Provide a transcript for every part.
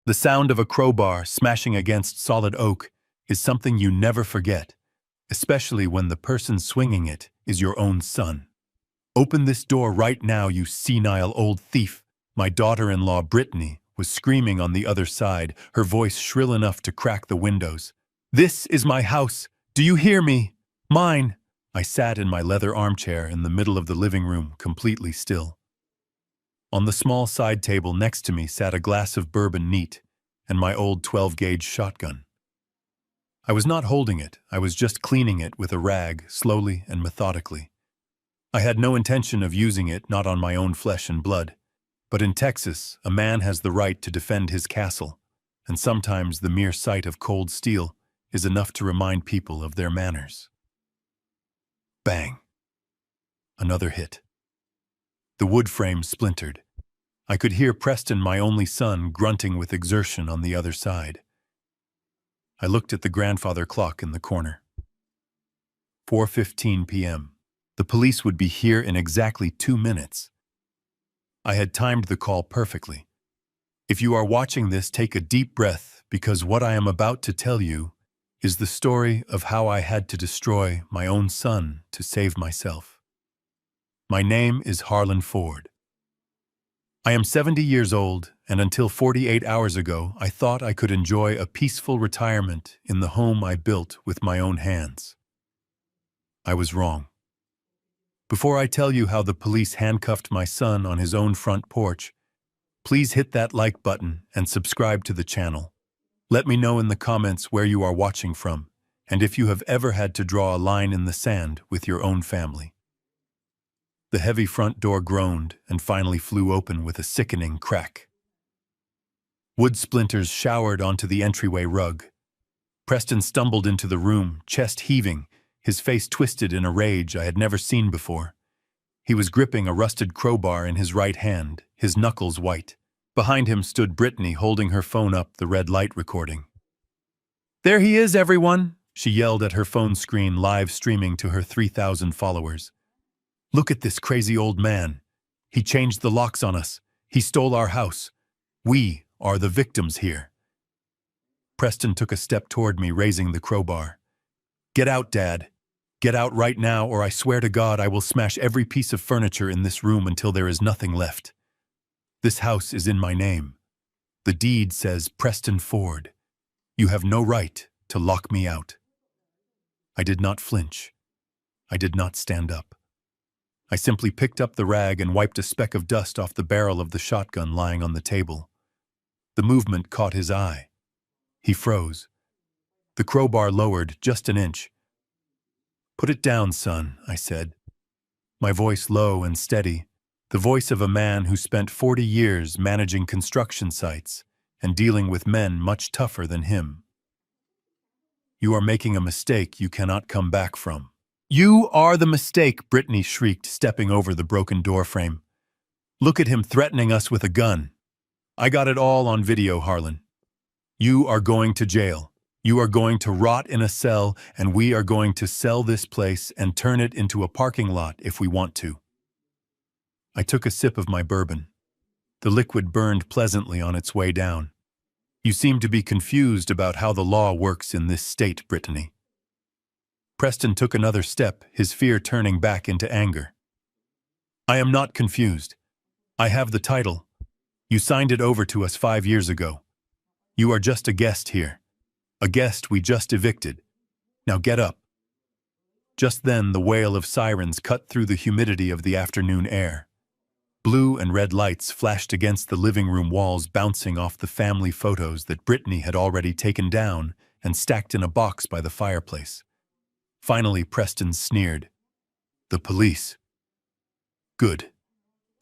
The sound of a crowbar smashing against solid oak is something you never forget, especially when the person swinging it is your own son. "Open this door right now, you senile old thief!" My daughter-in-law, Brittany, was screaming on the other side, her voice shrill enough to crack the windows. "This is my house! Do you hear me? Mine!" I sat in my leather armchair in the middle of the living room, completely still. On the small side table next to me sat a glass of bourbon neat and my old 12-gauge shotgun. I was not holding it, I was just cleaning it with a rag, slowly and methodically. I had no intention of using it, not on my own flesh and blood. But in Texas, a man has the right to defend his castle, and sometimes the mere sight of cold steel is enough to remind people of their manners. Bang! Another hit. The wood frame splintered. I could hear Preston, my only son, grunting with exertion on the other side. I looked at the grandfather clock in the corner. 4:15 p.m. The police would be here in exactly 2 minutes. I had timed the call perfectly. If you are watching this, take a deep breath, because what I am about to tell you is the story of how I had to destroy my own son to save myself. My name is Harlan Ford. I am 70 years old, and until 48 hours ago, I thought I could enjoy a peaceful retirement in the home I built with my own hands. I was wrong. Before I tell you how the police handcuffed my son on his own front porch, please hit that like button and subscribe to the channel. Let me know in the comments where you are watching from, and if you have ever had to draw a line in the sand with your own family. The heavy front door groaned and finally flew open with a sickening crack. Wood splinters showered onto the entryway rug. Preston stumbled into the room, chest heaving, his face twisted in a rage I had never seen before. He was gripping a rusted crowbar in his right hand, his knuckles white. Behind him stood Brittany, holding her phone up, the red light recording. "There he is, everyone!" she yelled at her phone screen, live streaming to her 3,000 followers. "Look at this crazy old man. He changed the locks on us. He stole our house. We are the victims here." Preston took a step toward me, raising the crowbar. "Get out, Dad. Get out right now, or I swear to God I will smash every piece of furniture in this room until there is nothing left. This house is in my name. The deed says Preston Ford. You have no right to lock me out." I did not flinch. I did not stand up. I simply picked up the rag and wiped a speck of dust off the barrel of the shotgun lying on the table. The movement caught his eye. He froze. The crowbar lowered just an inch. "Put it down, son," I said. My voice low and steady, the voice of a man who spent 40 years managing construction sites and dealing with men much tougher than him. "You are making a mistake you cannot come back from." "You are the mistake," Brittany shrieked, stepping over the broken doorframe. "Look at him threatening us with a gun. I got it all on video, Harlan. You are going to jail. You are going to rot in a cell, and we are going to sell this place and turn it into a parking lot if we want to." I took a sip of my bourbon. The liquid burned pleasantly on its way down. "You seem to be confused about how the law works in this state, Brittany." Preston took another step, his fear turning back into anger. "I am not confused. I have the title. You signed it over to us 5 years ago. You are just a guest here. A guest we just evicted. Now get up." Just then, the wail of sirens cut through the humidity of the afternoon air. Blue and red lights flashed against the living room walls, bouncing off the family photos that Brittany had already taken down and stacked in a box by the fireplace. Finally, Preston sneered. "The police. Good.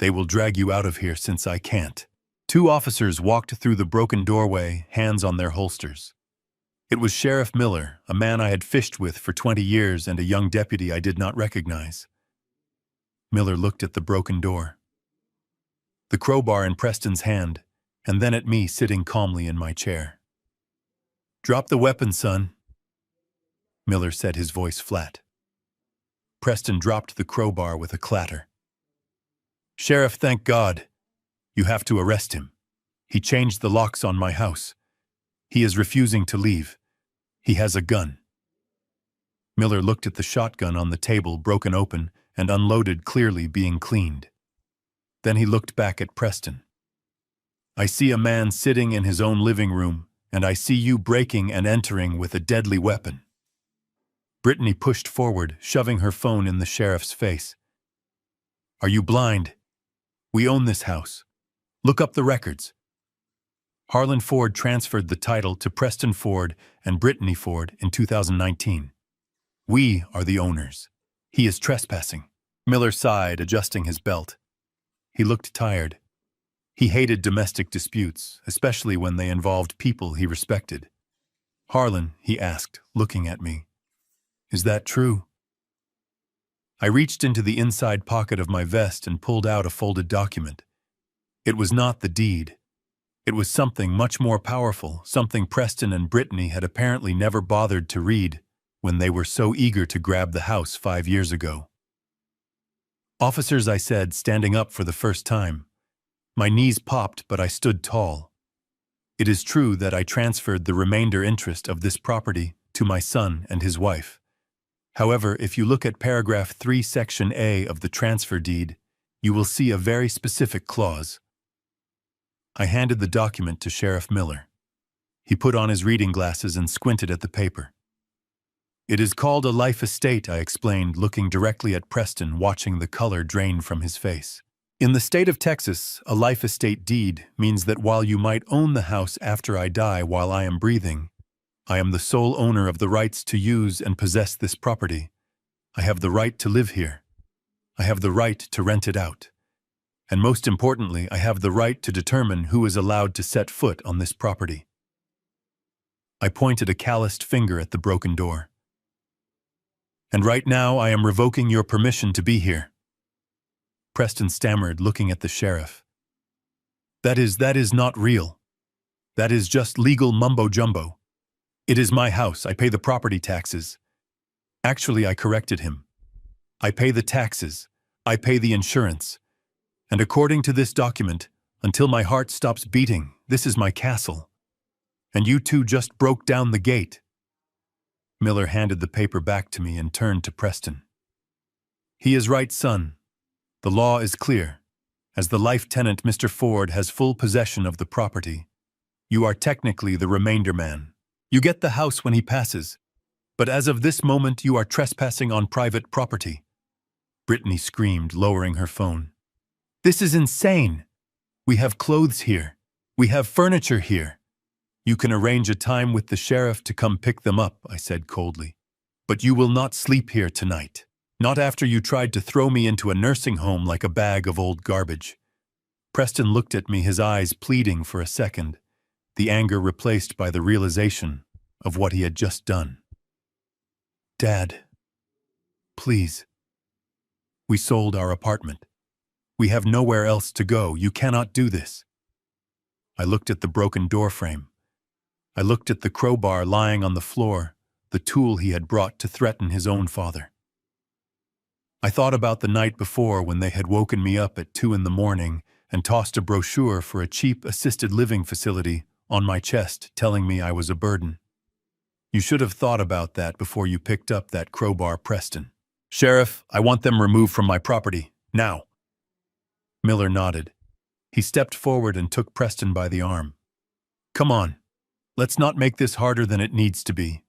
They will drag you out of here since I can't." 2 officers walked through the broken doorway, hands on their holsters. It was Sheriff Miller, a man I had fished with for 20 years, and a young deputy I did not recognize. Miller looked at the broken door, the crowbar in Preston's hand, and then at me sitting calmly in my chair. "Drop the weapon, son," Miller said, his voice flat. Preston dropped the crowbar with a clatter. "Sheriff, thank God. You have to arrest him. He changed the locks on my house. He is refusing to leave. He has a gun." Miller looked at the shotgun on the table, broken open and unloaded, clearly being cleaned. Then he looked back at Preston. "I see a man sitting in his own living room, and I see you breaking and entering with a deadly weapon." Brittany pushed forward, shoving her phone in the sheriff's face. "Are you blind? We own this house. Look up the records." Harlan Ford transferred the title to Preston Ford and Brittany Ford in 2019. "We are the owners. He is trespassing." Miller sighed, adjusting his belt. He looked tired. He hated domestic disputes, especially when they involved people he respected. "Harlan," he asked, looking at me, "is that true?" I reached into the inside pocket of my vest and pulled out a folded document. It was not the deed. It was something much more powerful, something Preston and Brittany had apparently never bothered to read when they were so eager to grab the house 5 years ago. "Officers," I said, standing up for the first time. My knees popped, but I stood tall. "It is true that I transferred the remainder interest of this property to my son and his wife. However, if you look at paragraph 3, section A of the transfer deed, you will see a very specific clause." I handed the document to Sheriff Miller. He put on his reading glasses and squinted at the paper. "It is called a life estate," I explained, looking directly at Preston, watching the color drain from his face. "In the state of Texas, a life estate deed means that while you might own the house after I die while I am breathing, I am the sole owner of the rights to use and possess this property. I have the right to live here. I have the right to rent it out. And most importantly, I have the right to determine who is allowed to set foot on this property." I pointed a calloused finger at the broken door. "And right now I am revoking your permission to be here." Preston stammered, looking at the sheriff. That is not real. That is just legal mumbo-jumbo. It is my house. I pay the property taxes." Actually, I corrected him. "I pay the taxes. I pay the insurance. And according to this document, until my heart stops beating, this is my castle. And you two just broke down the gate." Miller handed the paper back to me and turned to Preston. "He is right, son. The law is clear. As the life tenant, Mr. Ford has full possession of the property. You are technically the remainder man. You get the house when he passes. But as of this moment, you are trespassing on private property." Brittany screamed, lowering her phone. "This is insane. We have clothes here. We have furniture here." "You can arrange a time with the sheriff to come pick them up," I said coldly. "But you will not sleep here tonight. Not after you tried to throw me into a nursing home like a bag of old garbage." Preston looked at me, his eyes pleading for a second, the anger replaced by the realization of what he had just done. "Dad, please. We sold our apartment. We have nowhere else to go. You cannot do this." I looked at the broken door frame. I looked at the crowbar lying on the floor, the tool he had brought to threaten his own father. I thought about the night before when they had woken me up at 2 a.m. and tossed a brochure for a cheap assisted living facility on my chest, telling me I was a burden. "You should have thought about that before you picked up that crowbar, Preston." "Sheriff, I want them removed from my property, now." Miller nodded. He stepped forward and took Preston by the arm. "Come on, let's not make this harder than it needs to be.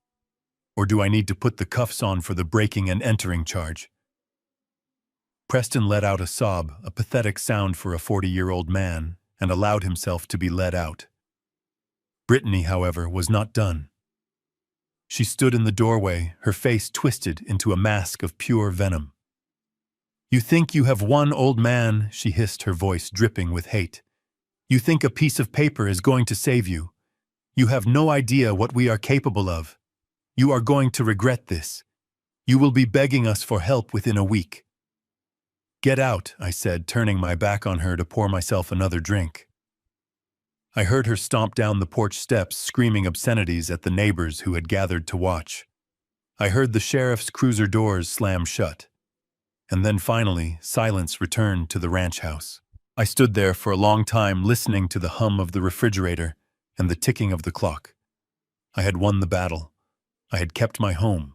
Or do I need to put the cuffs on for the breaking and entering charge?" Preston let out a sob, a pathetic sound for a 40-year-old man, and allowed himself to be led out. Brittany, however, was not done. She stood in the doorway, her face twisted into a mask of pure venom. "You think you have won, old man," she hissed, her voice dripping with hate. "You think a piece of paper is going to save you. You have no idea what we are capable of. You are going to regret this. You will be begging us for help within a week." "Get out," I said, turning my back on her to pour myself another drink. I heard her stomp down the porch steps, screaming obscenities at the neighbors who had gathered to watch. I heard the sheriff's cruiser doors slam shut. And then finally, silence returned to the ranch house. I stood there for a long time listening to the hum of the refrigerator and the ticking of the clock. I had won the battle. I had kept my home.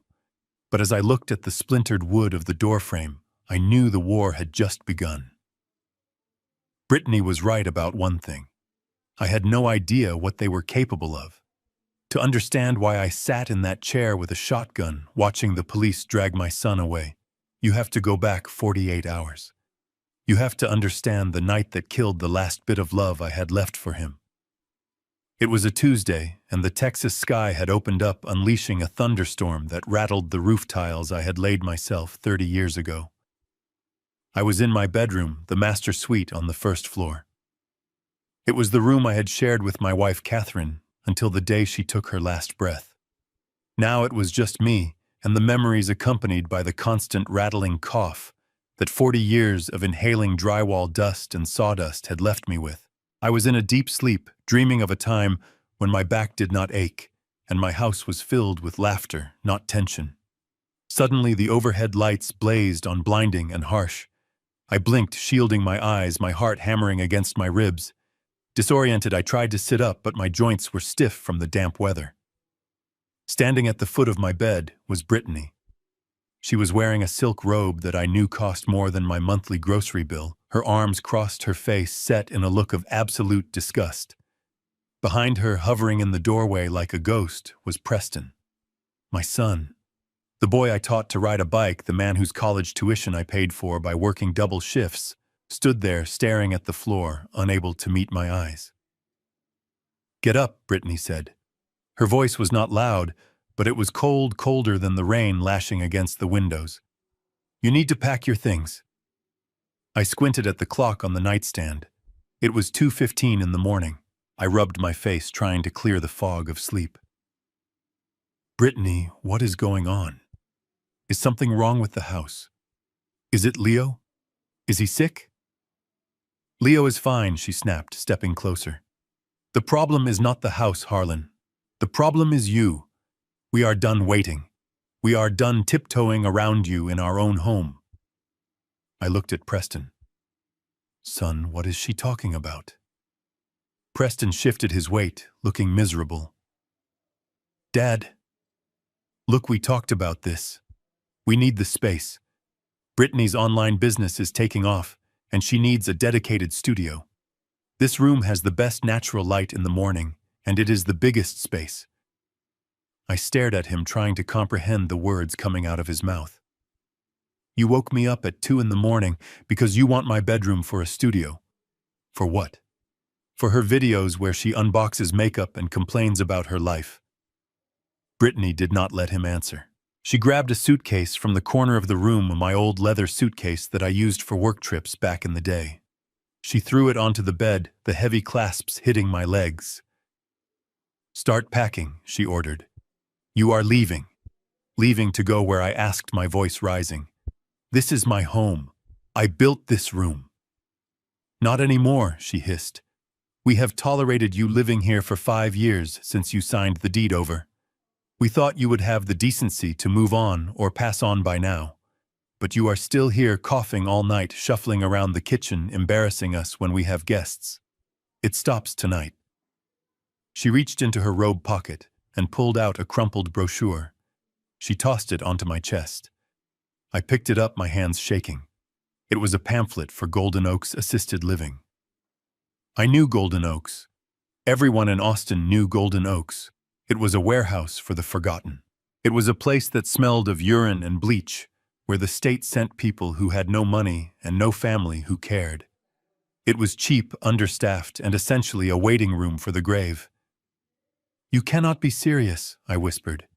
But as I looked at the splintered wood of the doorframe, I knew the war had just begun. Brittany was right about one thing. I had no idea what they were capable of. To understand why I sat in that chair with a shotgun watching the police drag my son away, you have to go back 48 hours. You have to understand the night that killed the last bit of love I had left for him. It was a Tuesday, and the Texas sky had opened up, unleashing a thunderstorm that rattled the roof tiles I had laid myself 30 years ago. I was in my bedroom, the master suite on the first floor. It was the room I had shared with my wife Catherine until the day she took her last breath. Now it was just me, and the memories accompanied by the constant rattling cough that 40 years of inhaling drywall dust and sawdust had left me with. I was in a deep sleep, dreaming of a time when my back did not ache, and my house was filled with laughter, not tension. Suddenly the overhead lights blazed on, blinding and harsh. I blinked, shielding my eyes, my heart hammering against my ribs. Disoriented, I tried to sit up, but my joints were stiff from the damp weather. Standing at the foot of my bed was Brittany. She was wearing a silk robe that I knew cost more than my monthly grocery bill. Her arms crossed, her face set in a look of absolute disgust. Behind her, hovering in the doorway like a ghost, was Preston. My son. The boy I taught to ride a bike, the man whose college tuition I paid for by working double shifts, stood there staring at the floor, unable to meet my eyes. "Get up," Brittany said. Her voice was not loud, but it was cold, colder than the rain lashing against the windows. "You need to pack your things." I squinted at the clock on the nightstand. It was 2:15 in the morning. I rubbed my face, trying to clear the fog of sleep. "Brittany, what is going on? Is something wrong with the house? Is it Leo? Is he sick?" "Leo is fine," she snapped, stepping closer. "The problem is not the house, Harlan. The problem is you. We are done waiting. We are done tiptoeing around you in our own home." I looked at Preston. "Son, what is she talking about?" Preston shifted his weight, looking miserable. "Dad, look, we talked about this. We need the space. Brittany's online business is taking off, and she needs a dedicated studio. This room has the best natural light in the morning, and it is the biggest space." I stared at him, trying to comprehend the words coming out of his mouth. "You woke me up at 2 in the morning because you want my bedroom for a studio. For what? For her videos where she unboxes makeup and complains about her life." Brittany did not let him answer. She grabbed a suitcase from the corner of the room, my old leather suitcase that I used for work trips back in the day. She threw it onto the bed, the heavy clasps hitting my legs. "Start packing," she ordered. "You are leaving. Leaving to go where I asked," my voice rising. "This is my home. I built this room." "Not anymore," she hissed. "We have tolerated you living here for 5 years since you signed the deed over. We thought you would have the decency to move on or pass on by now. But you are still here coughing all night, shuffling around the kitchen, embarrassing us when we have guests. It stops tonight." She reached into her robe pocket and pulled out a crumpled brochure. She tossed it onto my chest. I picked it up, my hands shaking. It was a pamphlet for Golden Oaks Assisted Living. I knew Golden Oaks. Everyone in Austin knew Golden Oaks. It was a warehouse for the forgotten. It was a place that smelled of urine and bleach, where the state sent people who had no money and no family who cared. It was cheap, understaffed, and essentially a waiting room for the grave. "You cannot be serious," I whispered.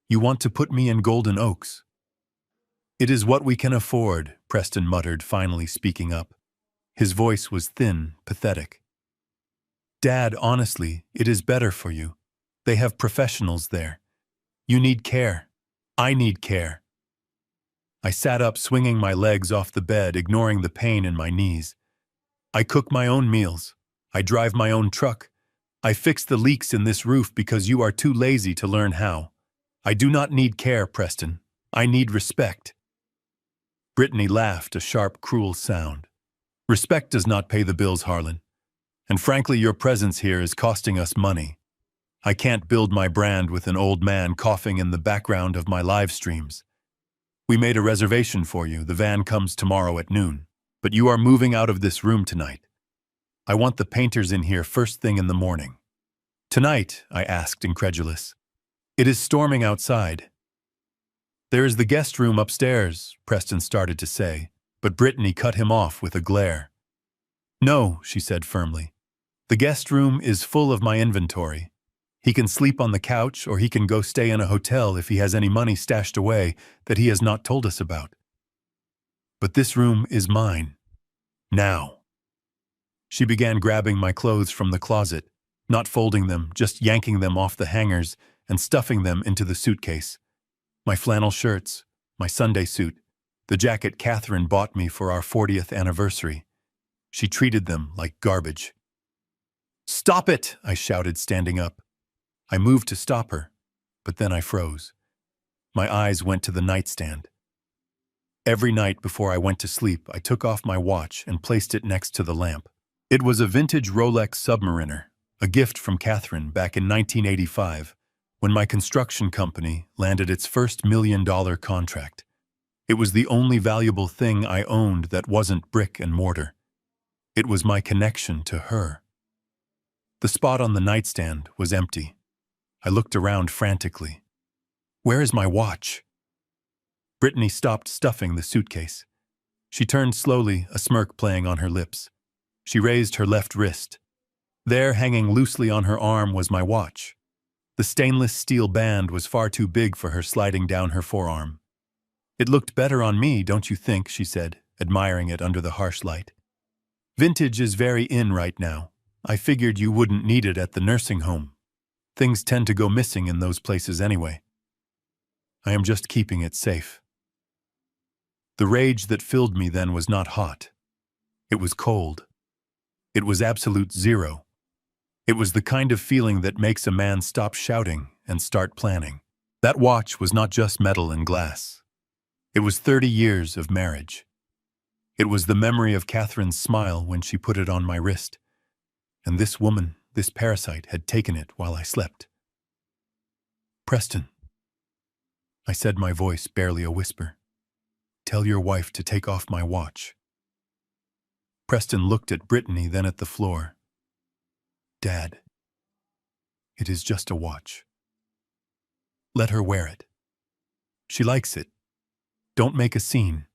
"You want to put me in Golden Oaks?" "It is what we can afford," Preston muttered, finally speaking up. His voice was thin, pathetic. "Dad, honestly, it is better for you. They have professionals there. You need care. I need care." I sat up, swinging my legs off the bed, ignoring the pain in my knees. "I cook my own meals. I drive my own truck. I fix the leaks in this roof because you are too lazy to learn how. I do not need care, Preston. I need respect." Brittany laughed, a sharp, cruel sound. Respect does not pay the bills, Harlan. And frankly, your presence here is costing us money. I can't build my brand with an old man coughing in the background of my live streams. We made a reservation for you. The van comes tomorrow at noon. But you are moving out of this room tonight. I want the painters in here first thing in the morning. Tonight, I asked, incredulous. It is storming outside. There is the guest room upstairs, Preston started to say, but Brittany cut him off with a glare. No, she said firmly. The guest room is full of my inventory. He can sleep on the couch or he can go stay in a hotel if he has any money stashed away that he has not told us about. But this room is mine. Now. She began grabbing my clothes from the closet, not folding them, just yanking them off the hangers and stuffing them into the suitcase. My flannel shirts, my Sunday suit, the jacket Catherine bought me for our 40th anniversary. She treated them like garbage. Stop it, I shouted, standing up. I moved to stop her, but then I froze. My eyes went to the nightstand. Every night before I went to sleep, I took off my watch and placed it next to the lamp. It was a vintage Rolex Submariner, a gift from Catherine back in 1985, when my construction company landed its first $1 million contract. It was the only valuable thing I owned that wasn't brick and mortar. It was my connection to her. The spot on the nightstand was empty. I looked around frantically. Where is my watch? Brittany stopped stuffing the suitcase. She turned slowly, a smirk playing on her lips. She raised her left wrist. There, hanging loosely on her arm, was my watch. The stainless steel band was far too big for her sliding down her forearm. It looked better on me, don't you think, she said, admiring it under the harsh light. Vintage is very in right now. I figured you wouldn't need it at the nursing home. Things tend to go missing in those places anyway. I am just keeping it safe. The rage that filled me then was not hot. It was cold. It was absolute zero. It was the kind of feeling that makes a man stop shouting and start planning. That watch was not just metal and glass. It was 30 years of marriage. It was the memory of Catherine's smile when she put it on my wrist. And this woman, this parasite, had taken it while I slept. Preston, I said, my voice barely a whisper. Tell your wife to take off my watch. Preston looked at Brittany, then at the floor. Dad, it is just a watch. Let her wear it. She likes it. Don't make a scene.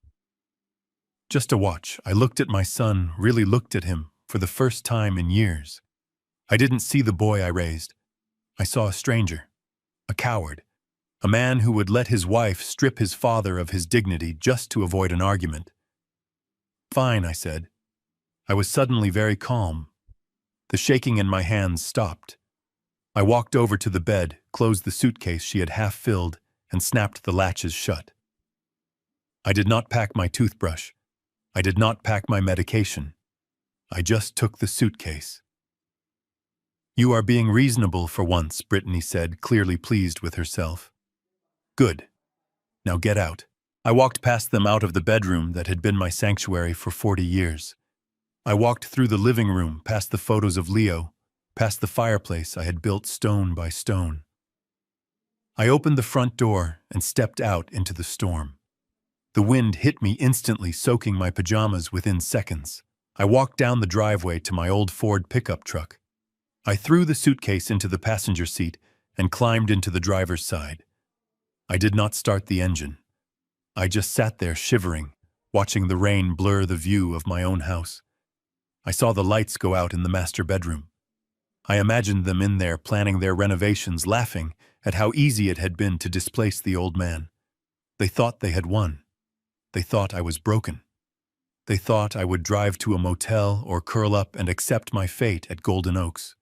Just a watch. I looked at my son, really looked at him, for the first time in years. I didn't see the boy I raised. I saw a stranger, a coward, a man who would let his wife strip his father of his dignity just to avoid an argument. Fine, I said. I was suddenly very calm. The shaking in my hands stopped. I walked over to the bed, closed the suitcase she had half filled, and snapped the latches shut. I did not pack my toothbrush. I did not pack my medication. I just took the suitcase. You are being reasonable for once, Brittany said, clearly pleased with herself. Good. Now get out. I walked past them out of the bedroom that had been my sanctuary for 40 years. I walked through the living room, past the photos of Leo, past the fireplace I had built stone by stone. I opened the front door and stepped out into the storm. The wind hit me instantly, soaking my pajamas within seconds. I walked down the driveway to my old Ford pickup truck. I threw the suitcase into the passenger seat and climbed into the driver's side. I did not start the engine. I just sat there shivering, watching the rain blur the view of my own house. I saw the lights go out in the master bedroom. I imagined them in there planning their renovations, laughing at how easy it had been to displace the old man. They thought they had won. They thought I was broken. They thought I would drive to a motel or curl up and accept my fate at Golden Oaks.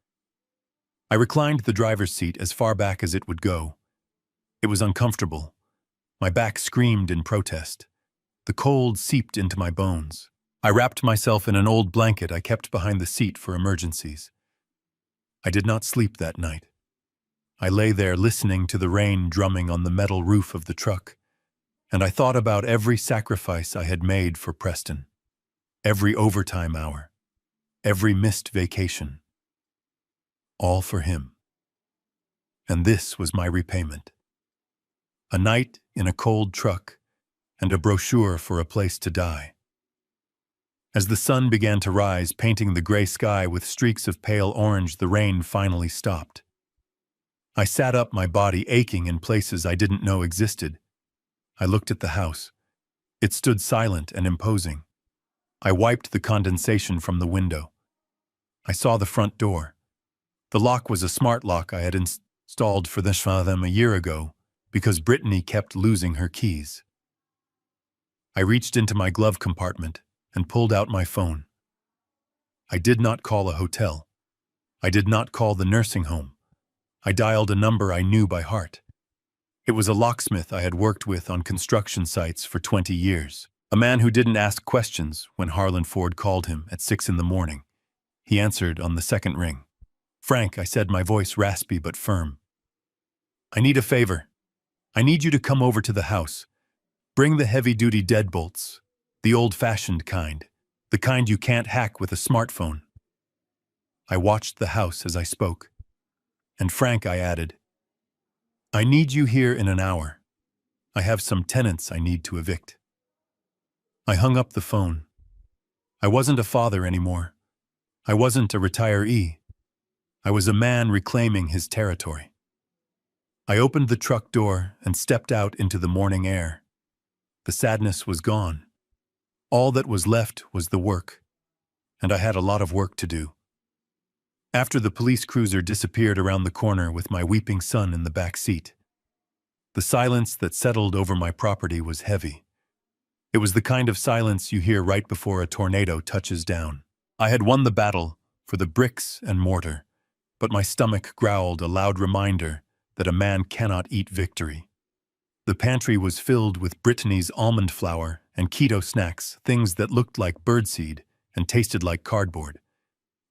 I reclined the driver's seat as far back as it would go. It was uncomfortable. My back screamed in protest. The cold seeped into my bones. I wrapped myself in an old blanket I kept behind the seat for emergencies. I did not sleep that night. I lay there listening to the rain drumming on the metal roof of the truck, and I thought about every sacrifice I had made for Preston. every overtime hour, every missed vacation. All for him. And this was my repayment. A night in a cold truck and a brochure for a place to die. As the sun began to rise, painting the gray sky with streaks of pale orange, the rain finally stopped. I sat up, my body aching in places I didn't know existed. I looked at the house. It stood silent and imposing. I wiped the condensation from the window. I saw the front door. The lock was a smart lock I had installed for them a year ago because Brittany kept losing her keys. I reached into my glove compartment and pulled out my phone. I did not call a hotel. I did not call the nursing home. I dialed a number I knew by heart. It was a locksmith I had worked with on construction sites for 20 years. A man who didn't ask questions when Harlan Ford called him at 6 a.m. He answered on the second ring. "Frank," I said, my voice raspy but firm. "I need a favor. I need you to come over to the house. Bring the heavy-duty deadbolts, the old-fashioned kind, the kind you can't hack with a smartphone." I watched the house as I spoke. "And Frank," I added, "I need you here in an hour. I have some tenants I need to evict." I hung up the phone. I wasn't a father anymore. I wasn't a retiree. I was a man reclaiming his territory. I opened the truck door and stepped out into the morning air. The sadness was gone. All that was left was the work, and I had a lot of work to do. After the police cruiser disappeared around the corner with my weeping son in the back seat, the silence that settled over my property was heavy. It was the kind of silence you hear right before a tornado touches down. I had won the battle for the bricks and mortar, but my stomach growled a loud reminder that a man cannot eat victory. The pantry was filled with Brittany's almond flour and keto snacks, things that looked like birdseed and tasted like cardboard.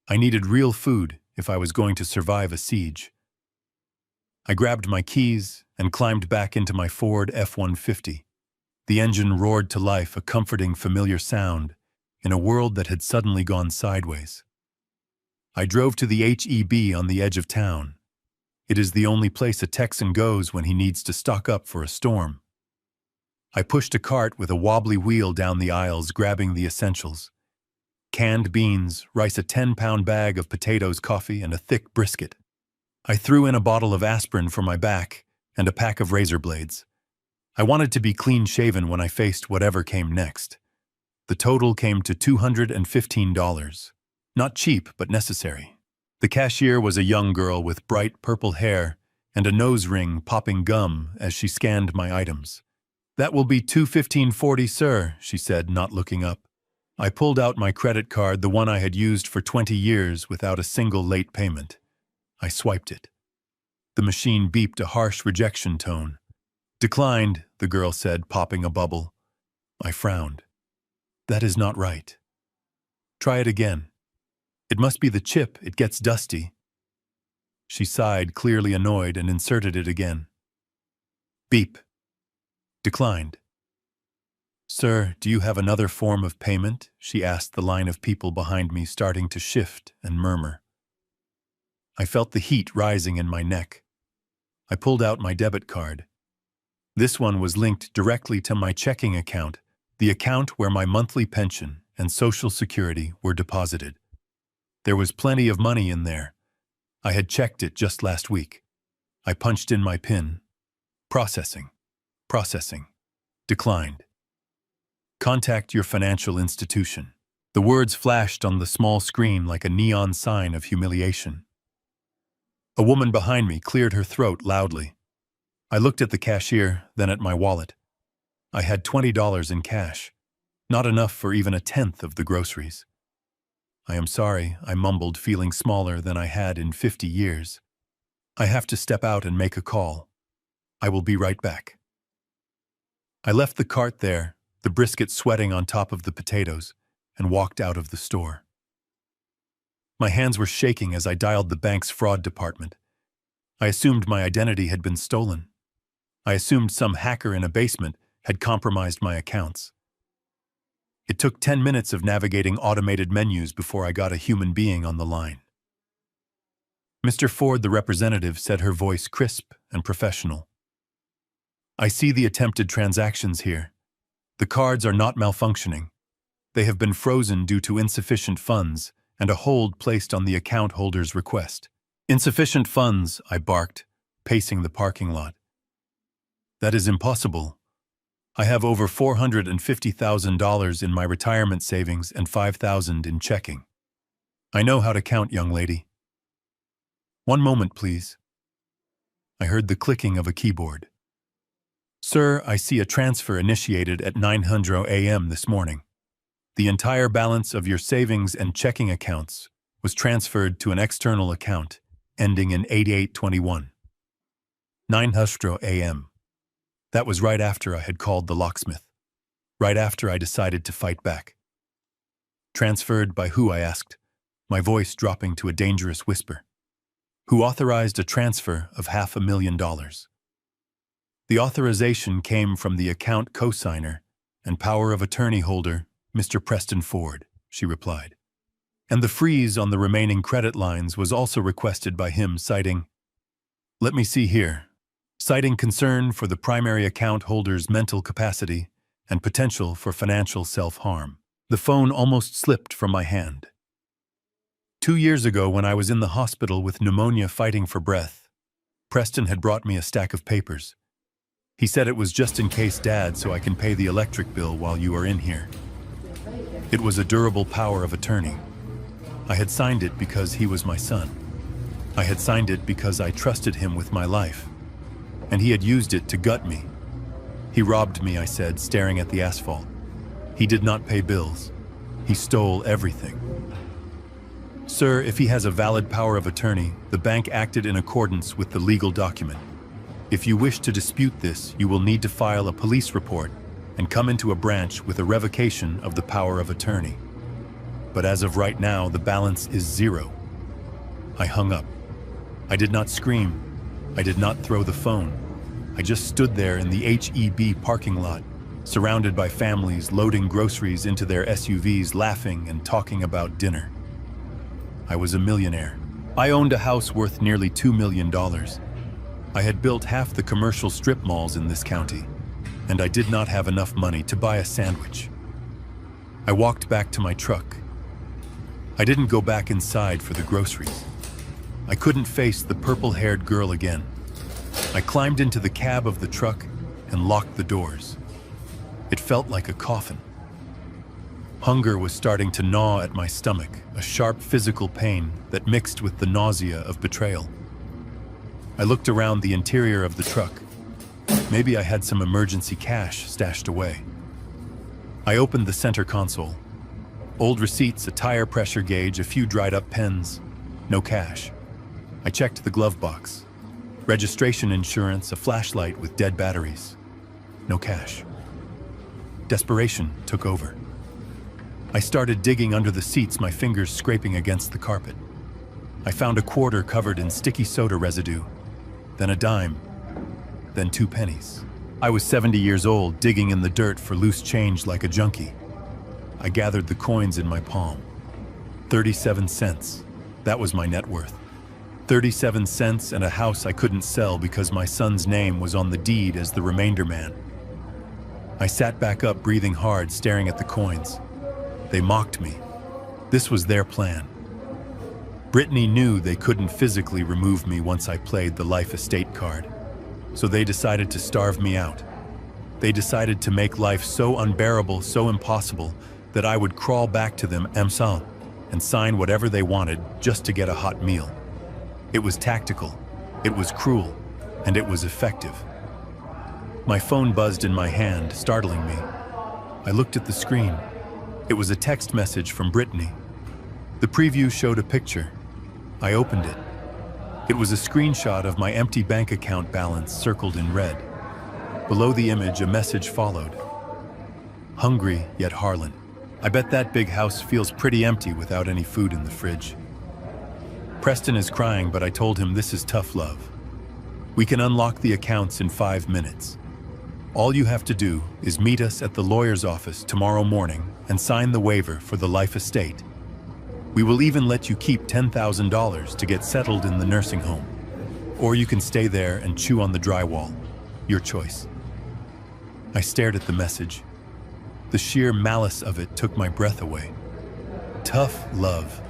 I needed real food if I was going to survive a siege. I grabbed my keys and climbed back into my Ford F-150. The engine roared to life, a comforting, familiar sound in a world that had suddenly gone sideways. I drove to the H-E-B on the edge of town. It is the only place a Texan goes when he needs to stock up for a storm. I pushed a cart with a wobbly wheel down the aisles, grabbing the essentials: canned beans, rice, a 10-pound bag of potatoes, coffee, and a thick brisket. I threw in a bottle of aspirin for my back and a pack of razor blades. I wanted to be clean-shaven when I faced whatever came next. The total came to $215. Not cheap, but necessary. The cashier was a young girl with bright purple hair and a nose ring, popping gum as she scanned my items. "That will be $215.40, sir," she said, not looking up. I pulled out my credit card, the one I had used for 20 years without a single late payment. I swiped it. The machine beeped a harsh rejection tone. "Declined," the girl said, popping a bubble. I frowned. "That is not right." "Try it again." "It must be the chip, it gets dusty." She sighed, clearly annoyed, and inserted it again. Beep. Declined. "Sir, do you have another form of payment?" she asked, the line of people behind me starting to shift and murmur. I felt the heat rising in my neck. I pulled out my debit card. This one was linked directly to my checking account, the account where my monthly pension and Social Security were deposited. There was plenty of money in there. I had checked it just last week. I punched in my PIN. Processing. Processing. Declined. Contact your financial institution. The words flashed on the small screen like a neon sign of humiliation. A woman behind me cleared her throat loudly. I looked at the cashier, then at my wallet. I had $20 in cash, not enough for even a tenth of the groceries. "I am sorry," I mumbled, feeling smaller than I had in 50 years. "I have to step out and make a call. I will be right back." I left the cart there, the brisket sweating on top of the potatoes, and walked out of the store. My hands were shaking as I dialed the bank's fraud department. I assumed my identity had been stolen. I assumed some hacker in a basement had compromised my accounts. It took 10 minutes of navigating automated menus before I got a human being on the line. Mr. Ford, the representative, said, her voice crisp and professional. I see the attempted transactions here. The cards are not malfunctioning. They have been frozen due to insufficient funds and a hold placed on the account holder's request. Insufficient funds, I barked, pacing the parking lot. That is impossible. I have over $450,000 in my retirement savings and $5,000 in checking. I know how to count, young lady. One moment, please. I heard the clicking of a keyboard. Sir, I see a transfer initiated at 9:00 a.m. this morning. The entire balance of your savings and checking accounts was transferred to an external account ending in 8821. 9:00 a.m. That was right after I had called the locksmith. Right after I decided to fight back. Transferred by who, I asked, my voice dropping to a dangerous whisper. Who authorized a transfer of $500,000? The authorization came from the account cosigner and power of attorney holder, Mr. Preston Ford, she replied. And the freeze on the remaining credit lines was also requested by him, citing, let me see here, citing concern for the primary account holder's mental capacity and potential for financial self-harm. The phone almost slipped from my hand. 2 years ago, when I was in the hospital with pneumonia fighting for breath, Preston had brought me a stack of papers. He said it was just in case, Dad, so I can pay the electric bill while you are in here. It was a durable power of attorney. I had signed it because he was my son. I had signed it because I trusted him with my life. And he had used it to gut me. He robbed me, I said, staring at the asphalt. He did not pay bills. He stole everything. Sir, if he has a valid power of attorney, the bank acted in accordance with the legal document. If you wish to dispute this, you will need to file a police report and come into a branch with a revocation of the power of attorney. But as of right now, the balance is 0. I hung up. I did not scream. I did not throw the phone. I just stood there in the HEB parking lot, surrounded by families loading groceries into their SUVs, laughing and talking about dinner. I was a millionaire. I owned a house worth nearly $2 million. I had built half the commercial strip malls in this county, and I did not have enough money to buy a sandwich. I walked back to my truck. I didn't go back inside for the groceries. I couldn't face the purple-haired girl again. I climbed into the cab of the truck and locked the doors. It felt like a coffin. Hunger was starting to gnaw at my stomach, a sharp physical pain that mixed with the nausea of betrayal. I looked around the interior of the truck. Maybe I had some emergency cash stashed away. I opened the center console. Old receipts, a tire pressure gauge, a few dried-up pens. No cash. I checked the glove box. Registration insurance, a flashlight with dead batteries. No cash. Desperation took over. I started digging under the seats, my fingers scraping against the carpet. I found a quarter covered in sticky soda residue, then a dime, then 2 pennies. I was 70 years old, digging in the dirt for loose change like a junkie. I gathered the coins in my palm. 37 cents. That was my net worth. 37 cents and a house I couldn't sell because my son's name was on the deed as the remainder man. I sat back up, breathing hard, staring at the coins. They mocked me. This was their plan. Brittany knew they couldn't physically remove me once I played the life estate card. So they decided to starve me out. They decided to make life so unbearable, so impossible, that I would crawl back to them and sign whatever they wanted just to get a hot meal. It was tactical, it was cruel, and it was effective. My phone buzzed in my hand, startling me. I looked at the screen. It was a text message from Brittany. The preview showed a picture. I opened it. It was a screenshot of my empty bank account balance circled in red. Below the image, a message followed. Hungry, yet Harlan. I bet that big house feels pretty empty without any food in the fridge. Preston is crying, but I told him this is tough love. We can unlock the accounts in 5 minutes. All you have to do is meet us at the lawyer's office tomorrow morning and sign the waiver for the life estate. We will even let you keep $10,000 to get settled in the nursing home. Or you can stay there and chew on the drywall. Your choice. I stared at the message. The sheer malice of it took my breath away. Tough love.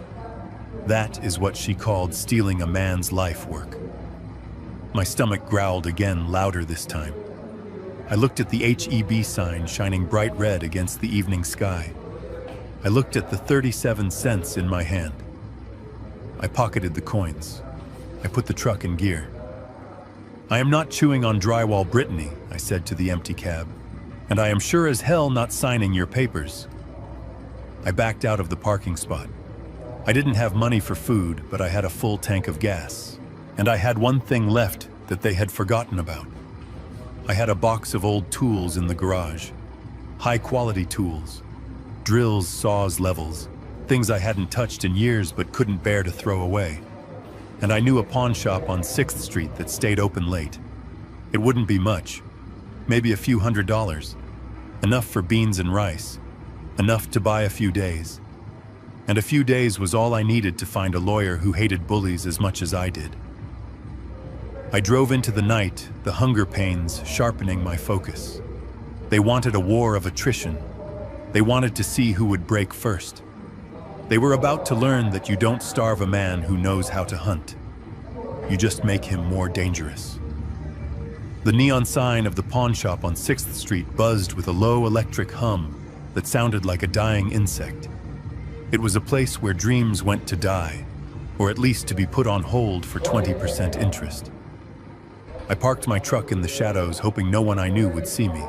That is what she called stealing a man's life work. My stomach growled again, louder this time. I looked at the HEB sign shining bright red against the evening sky. I looked at the 37 cents in my hand. I pocketed the coins. I put the truck in gear. I am not chewing on drywall, Brittany, I said to the empty cab. And I am sure as hell not signing your papers. I backed out of the parking spot. I didn't have money for food, but I had a full tank of gas. And I had one thing left that they had forgotten about. I had a box of old tools in the garage. High-quality tools. Drills, saws, levels. Things I hadn't touched in years but couldn't bear to throw away. And I knew a pawn shop on 6th Street that stayed open late. It wouldn't be much. Maybe a few $100s. Enough for beans and rice. Enough to buy a few days. And a few days was all I needed to find a lawyer who hated bullies as much as I did. I drove into the night, the hunger pains sharpening my focus. They wanted a war of attrition. They wanted to see who would break first. They were about to learn that you don't starve a man who knows how to hunt. You just make him more dangerous. The neon sign of the pawn shop on 6th Street buzzed with a low electric hum that sounded like a dying insect. It was a place where dreams went to die, or at least to be put on hold for 20% interest. I parked my truck in the shadows, hoping no one I knew would see me.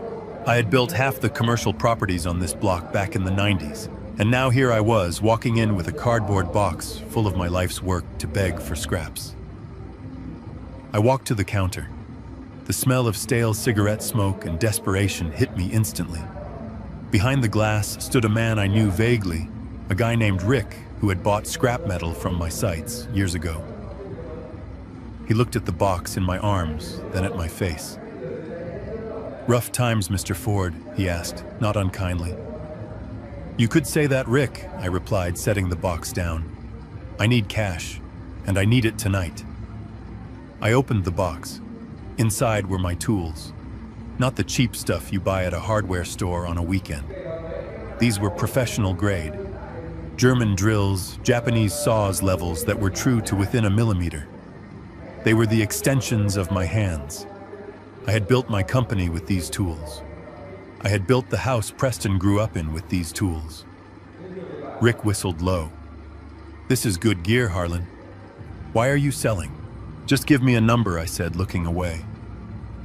I had built half the commercial properties on this block back in the 90s, and now here I was, walking in with a cardboard box full of my life's work to beg for scraps. I walked to the counter. The smell of stale cigarette smoke and desperation hit me instantly. Behind the glass stood a man I knew vaguely, a guy named Rick who had bought scrap metal from my sites years ago. He looked at the box in my arms, then at my face. "Rough times, Mr. Ford," he asked, not unkindly. "You could say that, Rick," I replied, setting the box down. "I need cash, and I need it tonight." I opened the box. Inside were my tools. Not the cheap stuff you buy at a hardware store on a weekend. These were professional grade. German drills, Japanese saws levels that were true to within a millimeter. They were the extensions of my hands. I had built my company with these tools. I had built the house Preston grew up in with these tools. Rick whistled low. "This is good gear, Harlan. Why are you selling?" "Just give me a number," I said, looking away.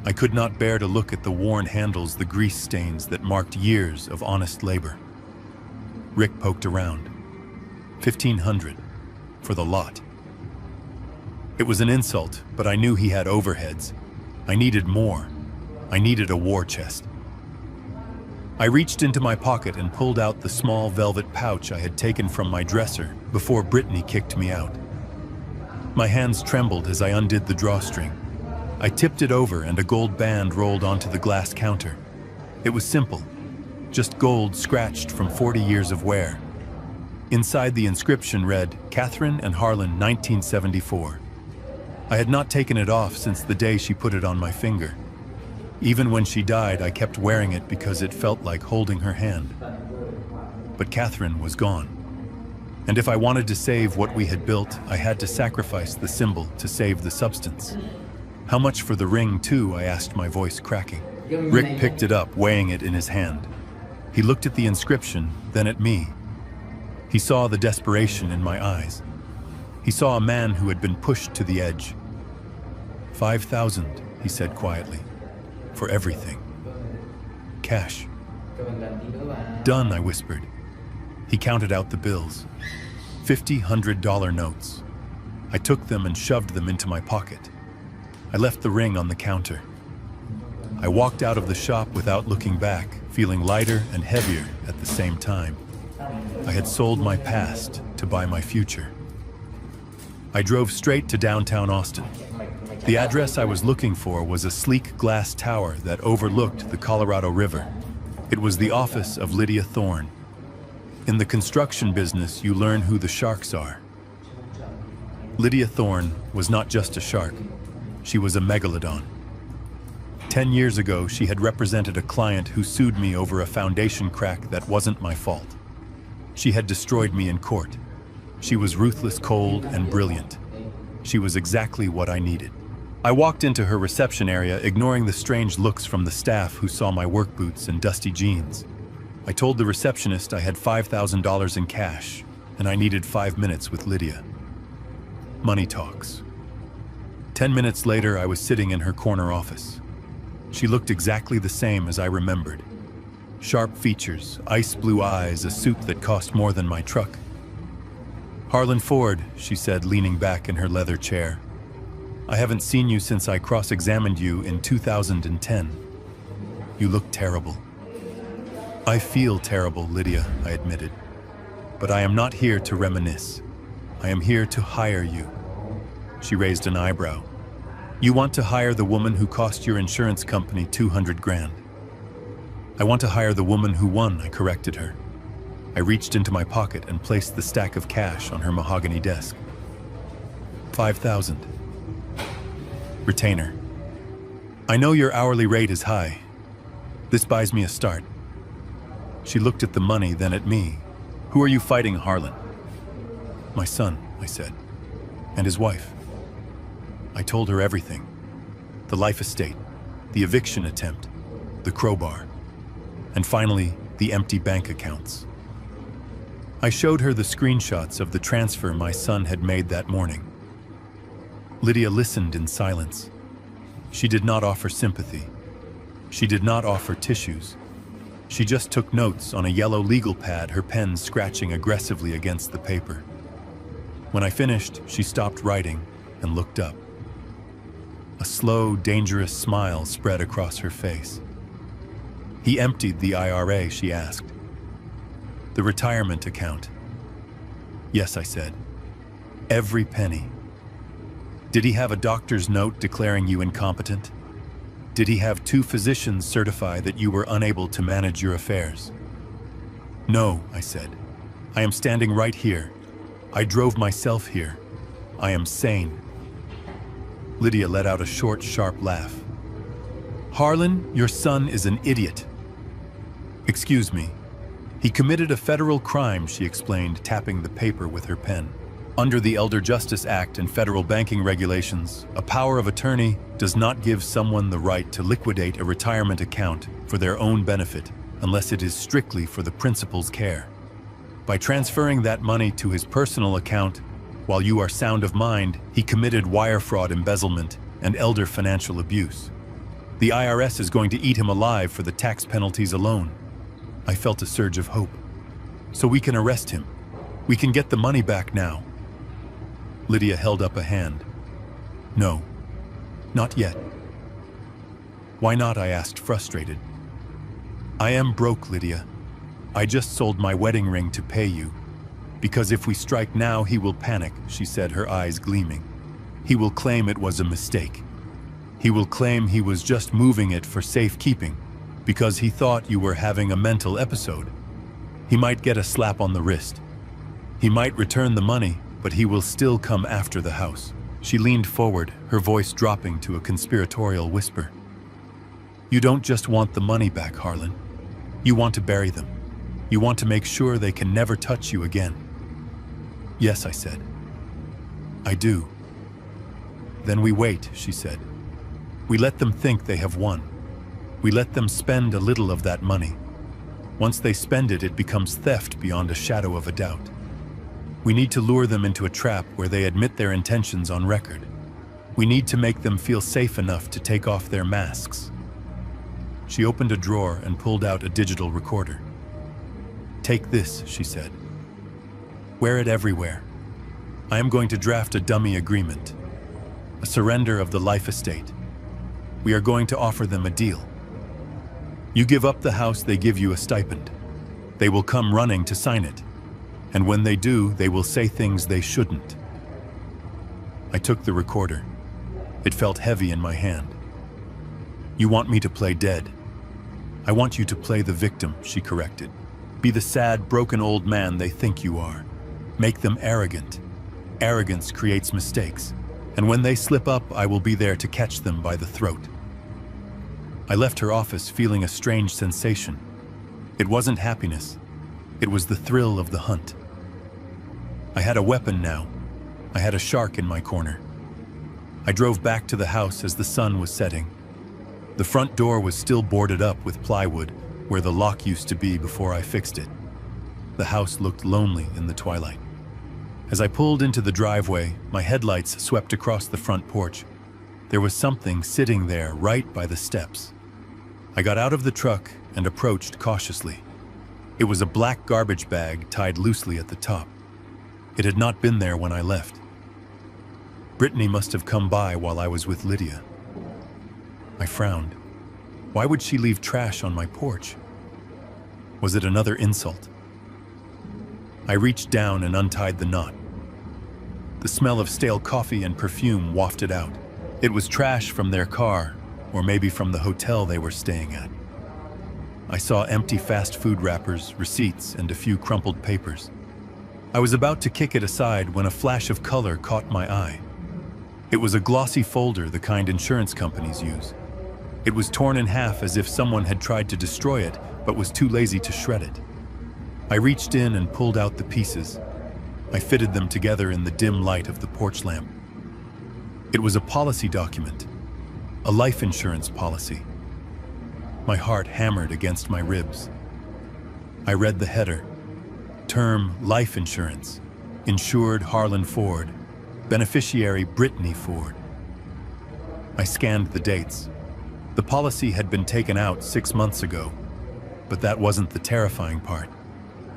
I could not bear to look at the worn handles, the grease stains that marked years of honest labor. Rick poked around. 1,500 for the lot. It was an insult, but I knew he had overheads. I needed more. I needed a war chest. I reached into my pocket and pulled out the small velvet pouch I had taken from my dresser before Brittany kicked me out. My hands trembled as I undid the drawstring. I tipped it over and a gold band rolled onto the glass counter. It was simple, just gold scratched from 40 years of wear. Inside the inscription read, "Catherine and Harlan, 1974. I had not taken it off since the day she put it on my finger. Even when she died, I kept wearing it because it felt like holding her hand. But Catherine was gone. And if I wanted to save what we had built, I had to sacrifice the symbol to save the substance. "How much for the ring, too?" I asked, my voice cracking. Rick picked it up, weighing it in his hand. He looked at the inscription, then at me. He saw the desperation in my eyes. He saw a man who had been pushed to the edge. 5,000, he said quietly. For everything. Cash. Done, I whispered. He counted out the bills. 50 $100 notes. I took them and shoved them into my pocket. I left the ring on the counter. I walked out of the shop without looking back, feeling lighter and heavier at the same time. I had sold my past to buy my future. I drove straight to downtown Austin. The address I was looking for was a sleek glass tower that overlooked the Colorado River. It was the office of Lydia Thorne. In the construction business, you learn who the sharks are. Lydia Thorne was not just a shark. She was a megalodon. 10 years ago, she had represented a client who sued me over a foundation crack that wasn't my fault. She had destroyed me in court. She was ruthless, cold, and brilliant. She was exactly what I needed. I walked into her reception area, ignoring the strange looks from the staff who saw my work boots and dusty jeans. I told the receptionist I had $5,000 in cash, and I needed 5 minutes with Lydia. Money talks. 10 minutes later, I was sitting in her corner office. She looked exactly the same as I remembered. Sharp features, ice blue eyes, a suit that cost more than my truck. "Harlan Ford," she said, leaning back in her leather chair. "I haven't seen you since I cross-examined you in 2010. You look terrible." "I feel terrible, Lydia," I admitted. "But I am not here to reminisce. I am here to hire you." She raised an eyebrow. "You want to hire the woman who cost your insurance company 200 grand. "I want to hire the woman who won," I corrected her. I reached into my pocket and placed the stack of cash on her mahogany desk. 5,000. Retainer. "I know your hourly rate is high. This buys me a start." She looked at the money, then at me. "Who are you fighting, Harlan?" "My son," I said, "and his wife." I told her everything. The life estate, the eviction attempt, the crowbar, and finally, the empty bank accounts. I showed her the screenshots of the transfer my son had made that morning. Lydia listened in silence. She did not offer sympathy. She did not offer tissues. She just took notes on a yellow legal pad, her pen scratching aggressively against the paper. When I finished, she stopped writing and looked up. A slow, dangerous smile spread across her face. "He emptied the IRA," she asked. "The retirement account." "Yes," I said. "Every penny." "Did he have a doctor's note declaring you incompetent? Did he have 2 physicians certify that you were unable to manage your affairs?" "No," I said. "I am standing right here. I drove myself here. I am sane." Lydia let out a short, sharp laugh. "Harlan, your son is an idiot." "Excuse me. He committed a federal crime," she explained, tapping the paper with her pen. "Under the Elder Justice Act and federal banking regulations, a power of attorney does not give someone the right to liquidate a retirement account for their own benefit unless it is strictly for the principal's care. By transferring that money to his personal account, while you are sound of mind, he committed wire fraud, embezzlement, and elder financial abuse. The IRS is going to eat him alive for the tax penalties alone." I felt a surge of hope. "So we can arrest him. We can get the money back now." Lydia held up a hand. "No, not yet." "Why not?" I asked, frustrated. "I am broke, Lydia. I just sold my wedding ring to pay you. Because if we strike now, he will panic," she said, her eyes gleaming. "He will claim it was a mistake. He will claim he was just moving it for safekeeping because he thought you were having a mental episode. He might get a slap on the wrist. He might return the money, but he will still come after the house." She leaned forward, her voice dropping to a conspiratorial whisper. "You don't just want the money back, Harlan. You want to bury them. You want to make sure they can never touch you again." "Yes," I said. "I do." "Then we wait," she said. "We let them think they have won. We let them spend a little of that money. Once they spend it, it becomes theft beyond a shadow of a doubt. We need to lure them into a trap where they admit their intentions on record. We need to make them feel safe enough to take off their masks." She opened a drawer and pulled out a digital recorder. "Take this," she said. "Wear it everywhere. I am going to draft a dummy agreement. A surrender of the life estate. We are going to offer them a deal. You give up the house, they give you a stipend. They will come running to sign it. And when they do, they will say things they shouldn't." I took the recorder. It felt heavy in my hand. "You want me to play dead?" "I want you to play the victim," she corrected. "Be the sad, broken old man they think you are. Make them arrogant. Arrogance creates mistakes, and when they slip up, I will be there to catch them by the throat." I left her office feeling a strange sensation. It wasn't happiness. It was the thrill of the hunt. I had a weapon now. I had a shark in my corner. I drove back to the house as the sun was setting. The front door was still boarded up with plywood, where the lock used to be before I fixed it. The house looked lonely in the twilight. As I pulled into the driveway, my headlights swept across the front porch. There was something sitting there right by the steps. I got out of the truck and approached cautiously. It was a black garbage bag tied loosely at the top. It had not been there when I left. Brittany must have come by while I was with Lydia. I frowned. Why would she leave trash on my porch? Was it another insult? I reached down and untied the knot. The smell of stale coffee and perfume wafted out. It was trash from their car, or maybe from the hotel they were staying at. I saw empty fast food wrappers, receipts, and a few crumpled papers. I was about to kick it aside when a flash of color caught my eye. It was a glossy folder, the kind insurance companies use. It was torn in half as if someone had tried to destroy it, but was too lazy to shred it. I reached in and pulled out the pieces. I fitted them together in the dim light of the porch lamp. It was a policy document, a life insurance policy. My heart hammered against my ribs. I read the header. Term life insurance. Insured Harlan Ford. Beneficiary Brittany Ford. I scanned the dates. The policy had been taken out 6 months ago, but that wasn't the terrifying part.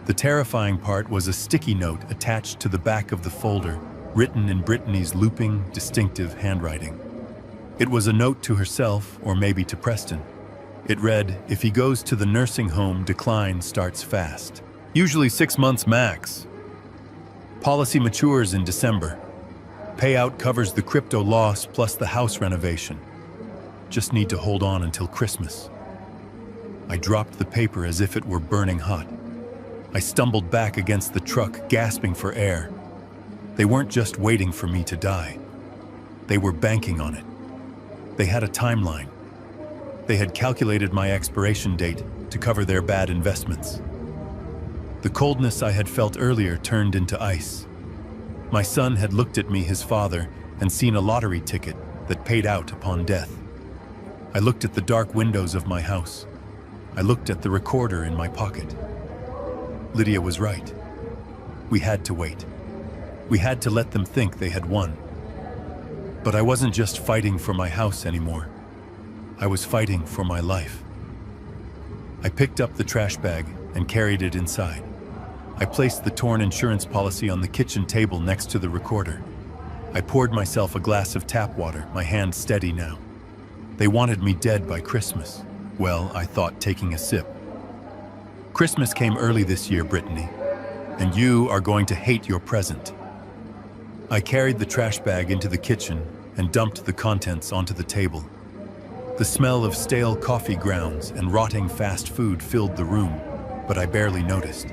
The terrifying part was a sticky note attached to the back of the folder, written in Brittany's looping, distinctive handwriting. It was a note to herself, or maybe to Preston. It read, "If he goes to the nursing home, decline starts fast. Usually 6 months max. Policy matures in December. Payout covers the crypto loss plus the house renovation. Just need to hold on until Christmas." I dropped the paper as if it were burning hot. I stumbled back against the truck, gasping for air. They weren't just waiting for me to die. They were banking on it. They had a timeline. They had calculated my expiration date to cover their bad investments. The coldness I had felt earlier turned into ice. My son had looked at me, his father, and seen a lottery ticket that paid out upon death. I looked at the dark windows of my house. I looked at the recorder in my pocket. Lydia was right. We had to wait. We had to let them think they had won. But I wasn't just fighting for my house anymore. I was fighting for my life. I picked up the trash bag and carried it inside. I placed the torn insurance policy on the kitchen table next to the recorder. I poured myself a glass of tap water, my hand steady now. They wanted me dead by Christmas. Well, I thought, taking a sip. Christmas came early this year, Brittany, and you are going to hate your present. I carried the trash bag into the kitchen and dumped the contents onto the table. The smell of stale coffee grounds and rotting fast food filled the room, but I barely noticed.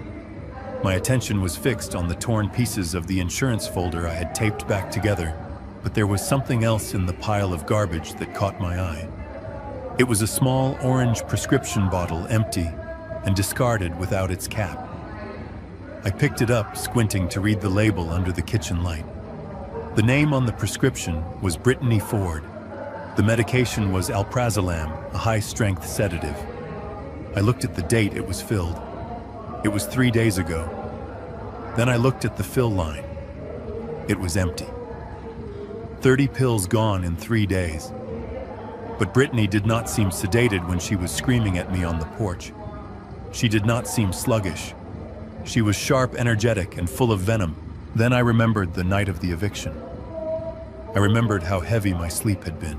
My attention was fixed on the torn pieces of the insurance folder I had taped back together, but there was something else in the pile of garbage that caught my eye. It was a small orange prescription bottle, empty and discarded without its cap. I picked it up, squinting to read the label under the kitchen light. The name on the prescription was Brittany Ford. The medication was alprazolam, a high-strength sedative. I looked at the date it was filled. It was 3 days ago. Then I looked at the fill line. It was empty. 30 pills gone in 3 days. But Brittany did not seem sedated when she was screaming at me on the porch. She did not seem sluggish. She was sharp, energetic, and full of venom. Then I remembered the night of the eviction. I remembered how heavy my sleep had been.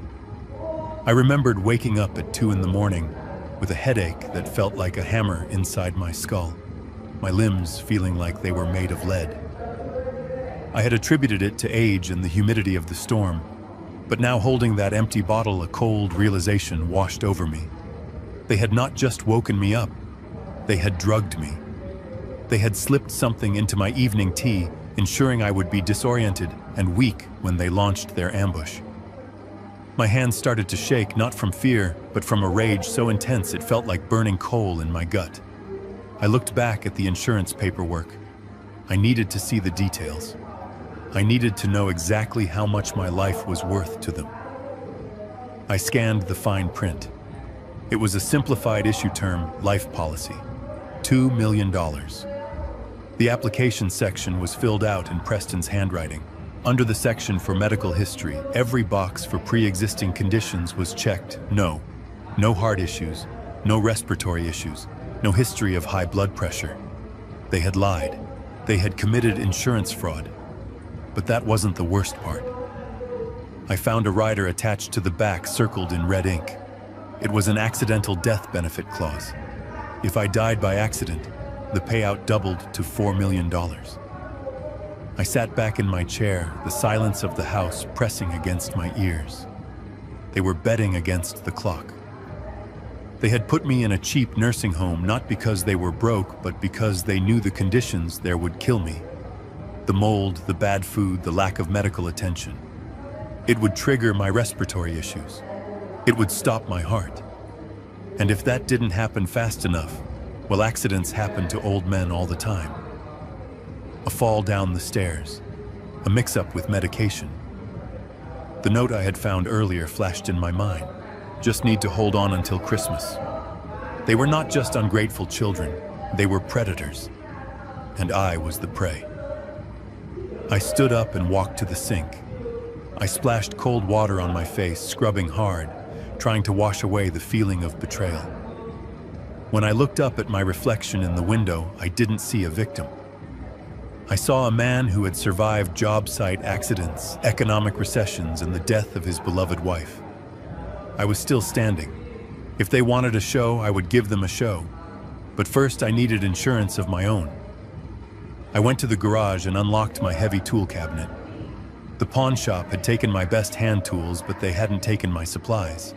I remembered waking up at 2 a.m. with a headache that felt like a hammer inside my skull, my limbs feeling like they were made of lead. I had attributed it to age and the humidity of the storm, But now, holding that empty bottle, a cold realization washed over me. They had not just woken me up, they had drugged me. They had slipped something into my evening tea, ensuring I would be disoriented and weak when they launched their ambush. My hands started to shake, not from fear, but from a rage so intense it felt like burning coal in my gut. I looked back at the insurance paperwork. I needed to see the details. I needed to know exactly how much my life was worth to them. I scanned the fine print. It was a simplified issue term, life policy. $2 million. The application section was filled out in Preston's handwriting. Under the section for medical history, every box for pre-existing conditions was checked. No. No heart issues, no respiratory issues, no history of high blood pressure. They had lied. They had committed insurance fraud. But that wasn't the worst part. I found a rider attached to the back circled in red ink. It was an accidental death benefit clause. If I died by accident, the payout doubled to $4 million. I sat back in my chair, the silence of the house pressing against my ears. They were betting against the clock. They had put me in a cheap nursing home not because they were broke, but because they knew the conditions there would kill me. The mold, the bad food, the lack of medical attention. It would trigger my respiratory issues. It would stop my heart. And if that didn't happen fast enough, well, accidents happen to old men all the time. A fall down the stairs, a mix-up with medication. The note I had found earlier flashed in my mind. Just need to hold on until Christmas. They were not just ungrateful children, they were predators. And I was the prey. I stood up and walked to the sink. I splashed cold water on my face, scrubbing hard, trying to wash away the feeling of betrayal. When I looked up at my reflection in the window, I didn't see a victim. I saw a man who had survived job site accidents, economic recessions, and the death of his beloved wife. I was still standing. If they wanted a show, I would give them a show. But first, I needed insurance of my own. I went to the garage and unlocked my heavy tool cabinet. The pawn shop had taken my best hand tools, but they hadn't taken my supplies.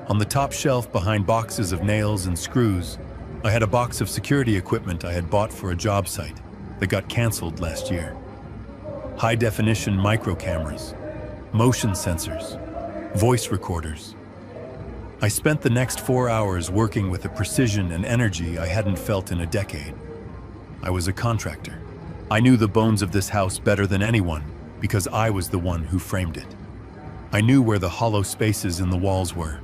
On the top shelf behind boxes of nails and screws, I had a box of security equipment I had bought for a job site that got canceled last year. High-definition micro cameras, motion sensors, voice recorders. I spent the next 4 hours working with a precision and energy I hadn't felt in a decade. I was a contractor. I knew the bones of this house better than anyone because I was the one who framed it. I knew where the hollow spaces in the walls were.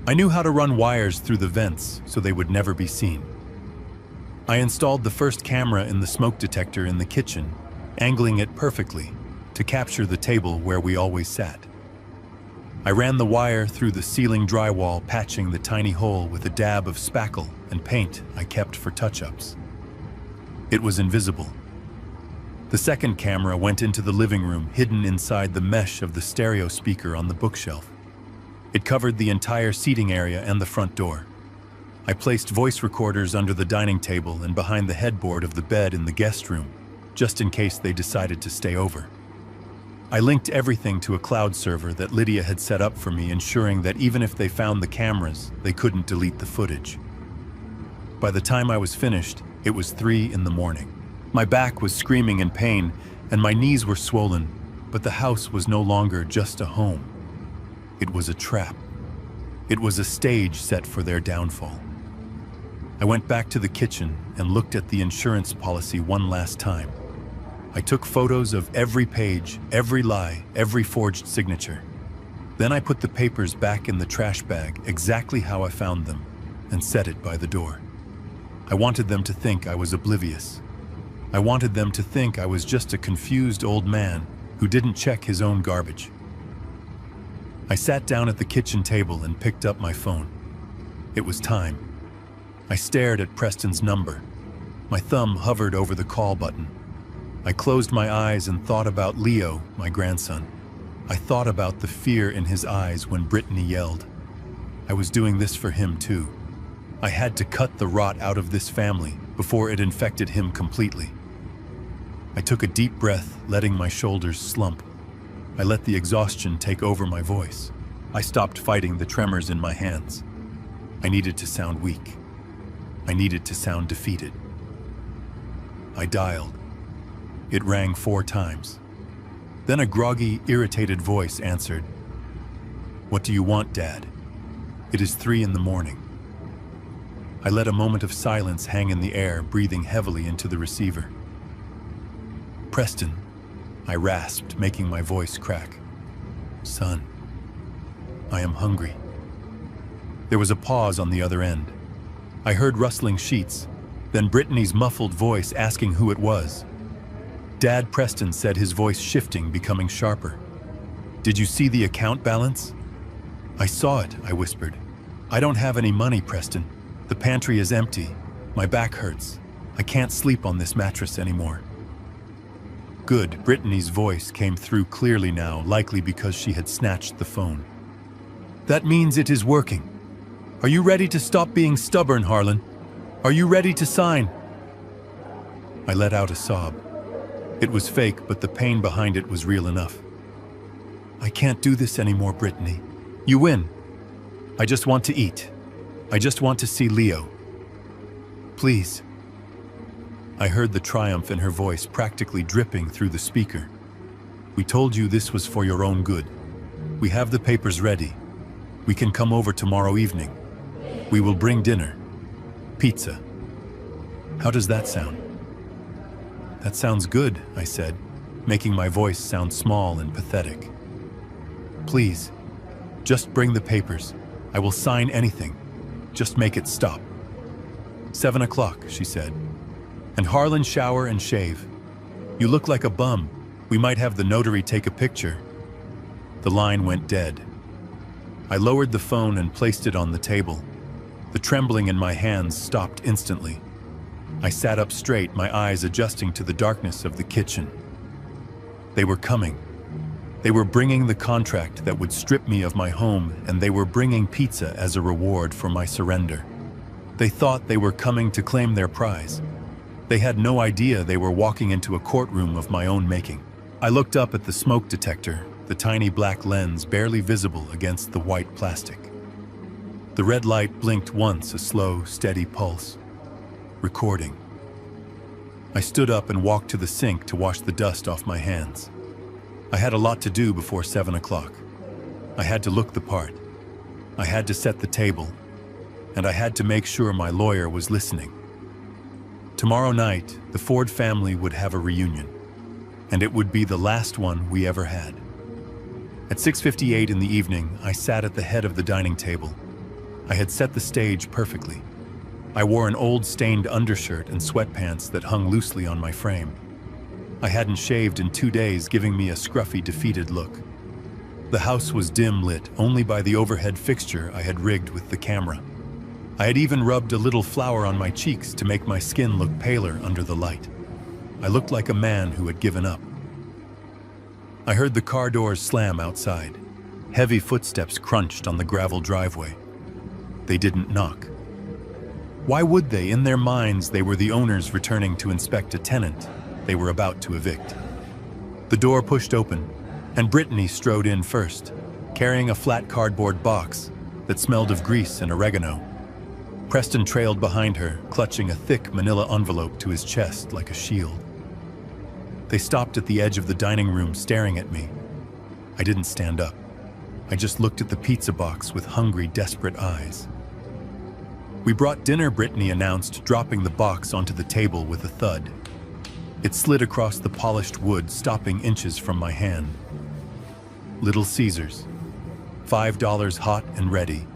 I knew how to run wires through the vents so they would never be seen. I installed the first camera in the smoke detector in the kitchen, angling it perfectly to capture the table where we always sat. I ran the wire through the ceiling drywall, patching the tiny hole with a dab of spackle and paint I kept for touch-ups. It was invisible. The second camera went into the living room, hidden inside the mesh of the stereo speaker on the bookshelf. It covered the entire seating area and the front door. I placed voice recorders under the dining table and behind the headboard of the bed in the guest room, just in case they decided to stay over. I linked everything to a cloud server that Lydia had set up for me, ensuring that even if they found the cameras, they couldn't delete the footage. By the time I was finished, it was 3 in the morning. My back was screaming in pain, and my knees were swollen, but the house was no longer just a home. It was a trap. It was a stage set for their downfall. I went back to the kitchen and looked at the insurance policy one last time. I took photos of every page, every lie, every forged signature. Then I put the papers back in the trash bag exactly how I found them and set it by the door. I wanted them to think I was oblivious. I wanted them to think I was just a confused old man who didn't check his own garbage. I sat down at the kitchen table and picked up my phone. It was time. I stared at Preston's number. My thumb hovered over the call button. I closed my eyes and thought about Leo, my grandson. I thought about the fear in his eyes when Brittany yelled. I was doing this for him too. I had to cut the rot out of this family before it infected him completely. I took a deep breath, letting my shoulders slump. I let the exhaustion take over my voice. I stopped fighting the tremors in my hands. I needed to sound weak. I needed to sound defeated. I dialed. It rang 4 times. Then a groggy, irritated voice answered. "What do you want, Dad? It is 3 in the morning." I let a moment of silence hang in the air, breathing heavily into the receiver. "Preston," I rasped, making my voice crack. "Son, I am hungry." There was a pause on the other end. I heard rustling sheets, then Brittany's muffled voice asking who it was. "Dad," Preston said, his voice shifting, becoming sharper. "Did you see the account balance?" "I saw it," I whispered. "I don't have any money, Preston. The pantry is empty. My back hurts. I can't sleep on this mattress anymore." "Good." Brittany's voice came through clearly now, likely because she had snatched the phone. "That means it is working. Are you ready to stop being stubborn, Harlan? Are you ready to sign?" I let out a sob. It was fake, but the pain behind it was real enough. "I can't do this anymore, Brittany. You win. I just want to eat. I just want to see Leo. Please." I heard the triumph in her voice, practically dripping through the speaker. "We told you this was for your own good. We have the papers ready. We can come over tomorrow evening. We will bring dinner. Pizza. How does that sound?" "That sounds good," I said, making my voice sound small and pathetic. "Please, just bring the papers. I will sign anything. Just make it stop." 7 o'clock, she said. "And Harlan, shower and shave. You look like a bum. We might have the notary take a picture." The line went dead. I lowered the phone and placed it on the table. The trembling in my hands stopped instantly. I sat up straight, my eyes adjusting to the darkness of the kitchen. They were coming. They were bringing the contract that would strip me of my home, and they were bringing pizza as a reward for my surrender. They thought they were coming to claim their prize. They had no idea they were walking into a courtroom of my own making. I looked up at the smoke detector, the tiny black lens barely visible against the white plastic. The red light blinked once, a slow, steady pulse. Recording. I stood up and walked to the sink to wash the dust off my hands. I had a lot to do before 7 o'clock. I had to look the part. I had to set the table. And I had to make sure my lawyer was listening. Tomorrow night, the Ford family would have a reunion. And it would be the last one we ever had. At 6:58 in the evening, I sat at the head of the dining table. I had set the stage perfectly. I wore an old stained undershirt and sweatpants that hung loosely on my frame. I hadn't shaved in 2 days, giving me a scruffy, defeated look. The house was dim lit only by the overhead fixture I had rigged with the camera. I had even rubbed a little flour on my cheeks to make my skin look paler under the light. I looked like a man who had given up. I heard the car doors slam outside. Heavy footsteps crunched on the gravel driveway. They didn't knock. Why would they? In their minds, they were the owners returning to inspect a tenant they were about to evict. The door pushed open, and Brittany strode in first, carrying a flat cardboard box that smelled of grease and oregano. Preston trailed behind her, clutching a thick manila envelope to his chest like a shield. They stopped at the edge of the dining room, staring at me. I didn't stand up. I just looked at the pizza box with hungry, desperate eyes. "We brought dinner," Brittany announced, dropping the box onto the table with a thud. It slid across the polished wood, stopping inches from my hand. Little Caesars. $5 hot and ready.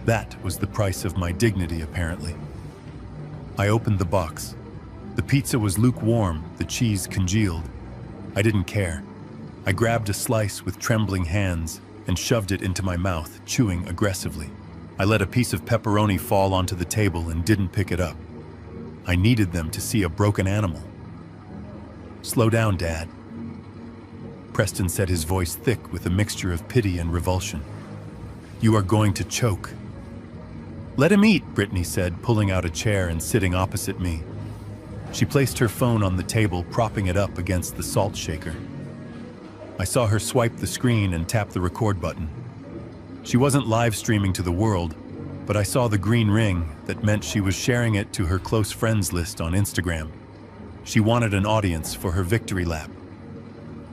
That was the price of my dignity, apparently. I opened the box. The pizza was lukewarm, the cheese congealed. I didn't care. I grabbed a slice with trembling hands and shoved it into my mouth, chewing aggressively. I let a piece of pepperoni fall onto the table and didn't pick it up. I needed them to see a broken animal. "Slow down, Dad." Preston said, his voice thick with a mixture of pity and revulsion. "You are going to choke." "Let him eat," Brittany said, pulling out a chair and sitting opposite me. She placed her phone on the table, propping it up against the salt shaker. I saw her swipe the screen and tap the record button. She wasn't live streaming to the world, but I saw the green ring that meant she was sharing it to her close friends list on Instagram. She wanted an audience for her victory lap.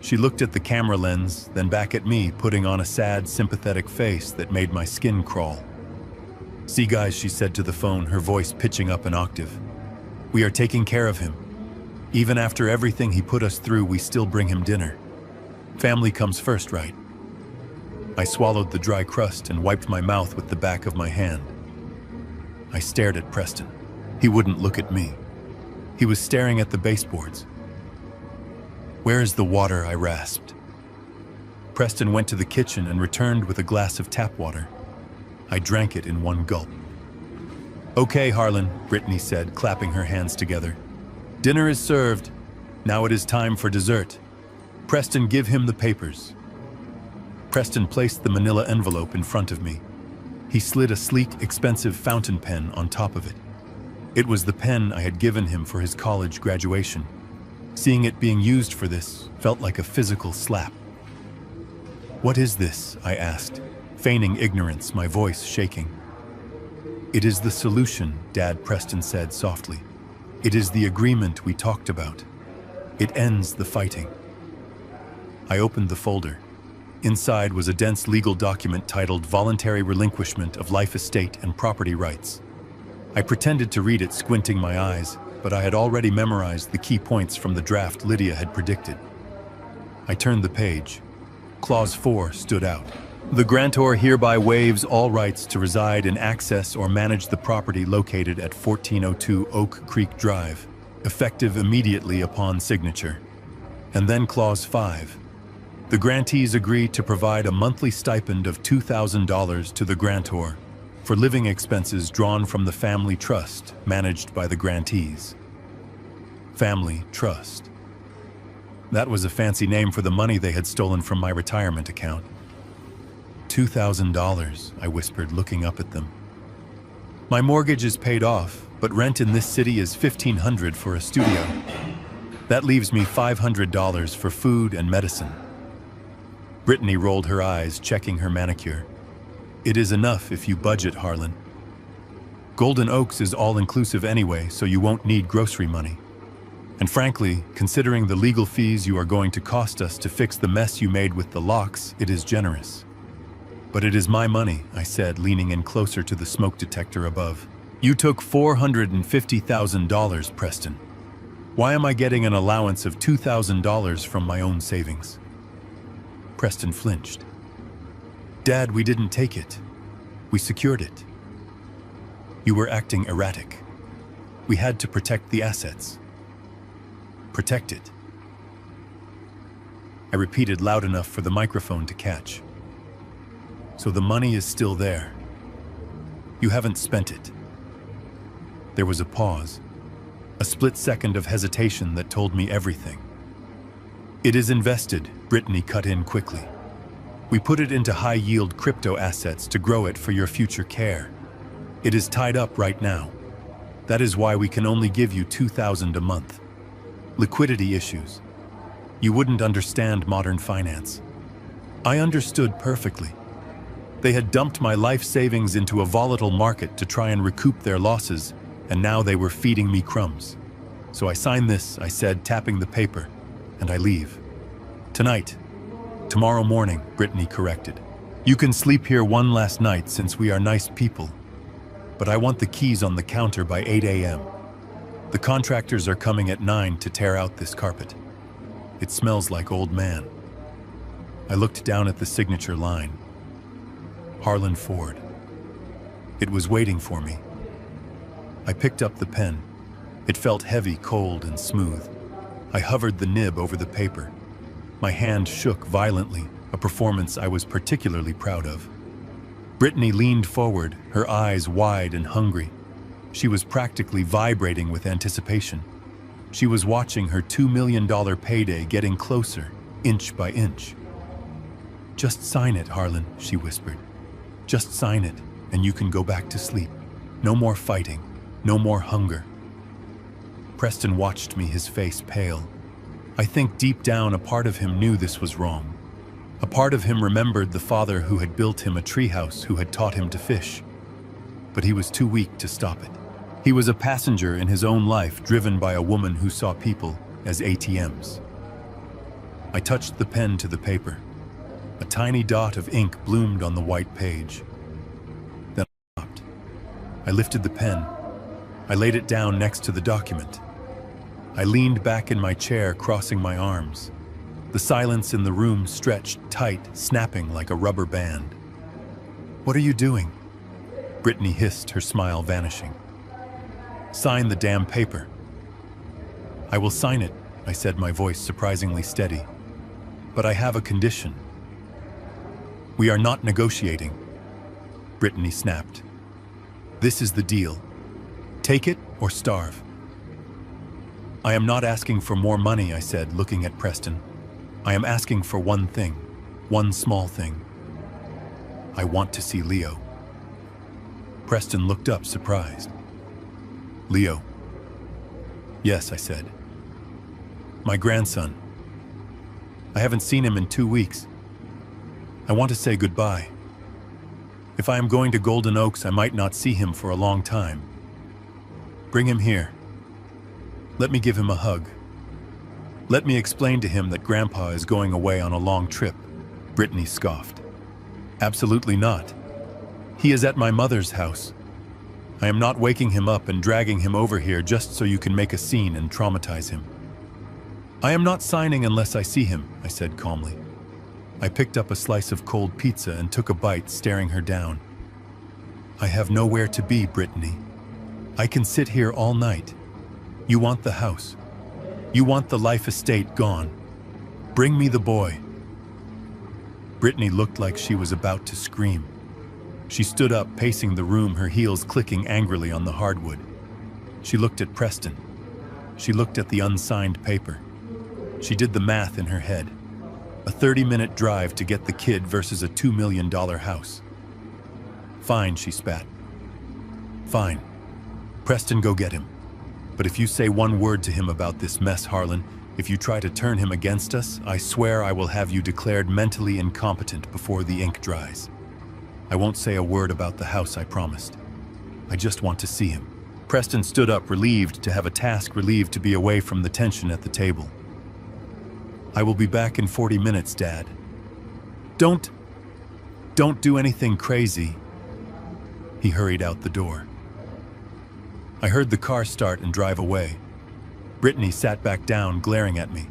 She looked at the camera lens, then back at me, putting on a sad, sympathetic face that made my skin crawl. "See, guys," she said to the phone, her voice pitching up an octave. "We are taking care of him. Even after everything he put us through, we still bring him dinner. Family comes first, right?" I swallowed the dry crust and wiped my mouth with the back of my hand. I stared at Preston. He wouldn't look at me. He was staring at the baseboards. "Where is the water?" I rasped. Preston went to the kitchen and returned with a glass of tap water. I drank it in one gulp. "Okay, Harlan," Brittany said, clapping her hands together. "Dinner is served. Now it is time for dessert. Preston, give him the papers." Preston placed the manila envelope in front of me. He slid a sleek, expensive fountain pen on top of it. It was the pen I had given him for his college graduation. Seeing it being used for this felt like a physical slap. "What is this?" I asked, feigning ignorance, my voice shaking. "It is the solution," Dad, Preston said softly. "It is the agreement we talked about. It ends the fighting." I opened the folder. Inside was a dense legal document titled Voluntary Relinquishment of Life Estate and Property Rights. I pretended to read it, squinting my eyes, but I had already memorized the key points from the draft Lydia had predicted. I turned the page. Clause 4 stood out. "The grantor hereby waives all rights to reside in, access, or manage the property located at 1402 Oak Creek Drive, effective immediately upon signature." And then Clause 5. "The grantees agree to provide a monthly stipend of $2,000 to the grantor for living expenses drawn from the family trust managed by the grantees." Family trust. That was a fancy name for the money they had stolen from my retirement account. $2,000, I whispered, looking up at them. "My mortgage is paid off, but rent in this city is $1,500 for a studio. That leaves me $500 for food and medicine." Brittany rolled her eyes, checking her manicure. "It is enough if you budget, Harlan. Golden Oaks is all-inclusive anyway, so you won't need grocery money. And frankly, considering the legal fees you are going to cost us to fix the mess you made with the locks, it is generous." "But it is my money," I said, leaning in closer to the smoke detector above. "You took $450,000, Preston. Why am I getting an allowance of $2,000 from my own savings?" Preston flinched. "Dad, we didn't take it. We secured it. You were acting erratic. We had to protect the assets." "Protect it?" I repeated loud enough for the microphone to catch. "So the money is still there. You haven't spent it." There was a pause, a split second of hesitation that told me everything. "It is invested," Brittany cut in quickly. "We put it into high-yield crypto assets to grow it for your future care. It is tied up right now. That is why we can only give you $2,000 a month. Liquidity issues. You wouldn't understand modern finance." I understood perfectly. They had dumped my life savings into a volatile market to try and recoup their losses, and now they were feeding me crumbs. "So I sign this," I said, tapping the paper, "and I leave. Tonight. Tomorrow morning," Brittany corrected. "You can sleep here one last night since we are nice people. But I want the keys on the counter by 8 a.m. The contractors are coming at 9 to tear out this carpet. It smells like old man." I looked down at the signature line. Harlan Ford. It was waiting for me. I picked up the pen. It felt heavy, cold, and smooth. I hovered the nib over the paper. My hand shook violently, a performance I was particularly proud of. Brittany leaned forward, her eyes wide and hungry. She was practically vibrating with anticipation. She was watching her $2 million payday getting closer, inch by inch. "Just sign it, Harlan," she whispered. "Just sign it, and you can go back to sleep. No more fighting, no more hunger." Preston watched me, his face pale. I think deep down a part of him knew this was wrong. A part of him remembered the father who had built him a treehouse, who had taught him to fish. But he was too weak to stop it. He was a passenger in his own life, driven by a woman who saw people as ATMs. I touched the pen to the paper. A tiny dot of ink bloomed on the white page. Then I stopped. I lifted the pen. I laid it down next to the document. I leaned back in my chair, crossing my arms. The silence in the room stretched tight, snapping like a rubber band. "What are you doing?" Brittany hissed, her smile vanishing. "Sign the damn paper." "I will sign it," I said, my voice surprisingly steady. "But I have a condition." "We are not negotiating," Brittany snapped. "This is the deal. Take it or starve." "I am not asking for more money," I said, looking at Preston. "I am asking for one thing, one small thing. I want to see Leo." Preston looked up, surprised. "Leo?" "Yes," I said. "My grandson. I haven't seen him in 2 weeks. I want to say goodbye. If I am going to Golden Oaks, I might not see him for a long time. Bring him here. Let me give him a hug. Let me explain to him that Grandpa is going away on a long trip." Brittany scoffed. "Absolutely not. He is at my mother's house. I am not waking him up and dragging him over here just so you can make a scene and traumatize him." "I am not signing unless I see him," I said calmly. I picked up a slice of cold pizza and took a bite, staring her down. "I have nowhere to be, Brittany. I can sit here all night. You want the house. You want the life estate gone. Bring me the boy." Brittany looked like she was about to scream. She stood up, pacing the room, her heels clicking angrily on the hardwood. She looked at Preston. She looked at the unsigned paper. She did the math in her head. A 30-minute drive to get the kid versus a $2 million house. "Fine," she spat. "Fine. Preston, go get him. But if you say one word to him about this mess, Harlan, if you try to turn him against us, I swear I will have you declared mentally incompetent before the ink dries. I won't say a word about the house, I promised. I just want to see him." Preston stood up, relieved to have a task, relieved to be away from the tension at the table. "I will be back in 40 minutes, Dad. Don't do anything crazy." He hurried out the door. I heard the car start and drive away. Brittany sat back down, glaring at me.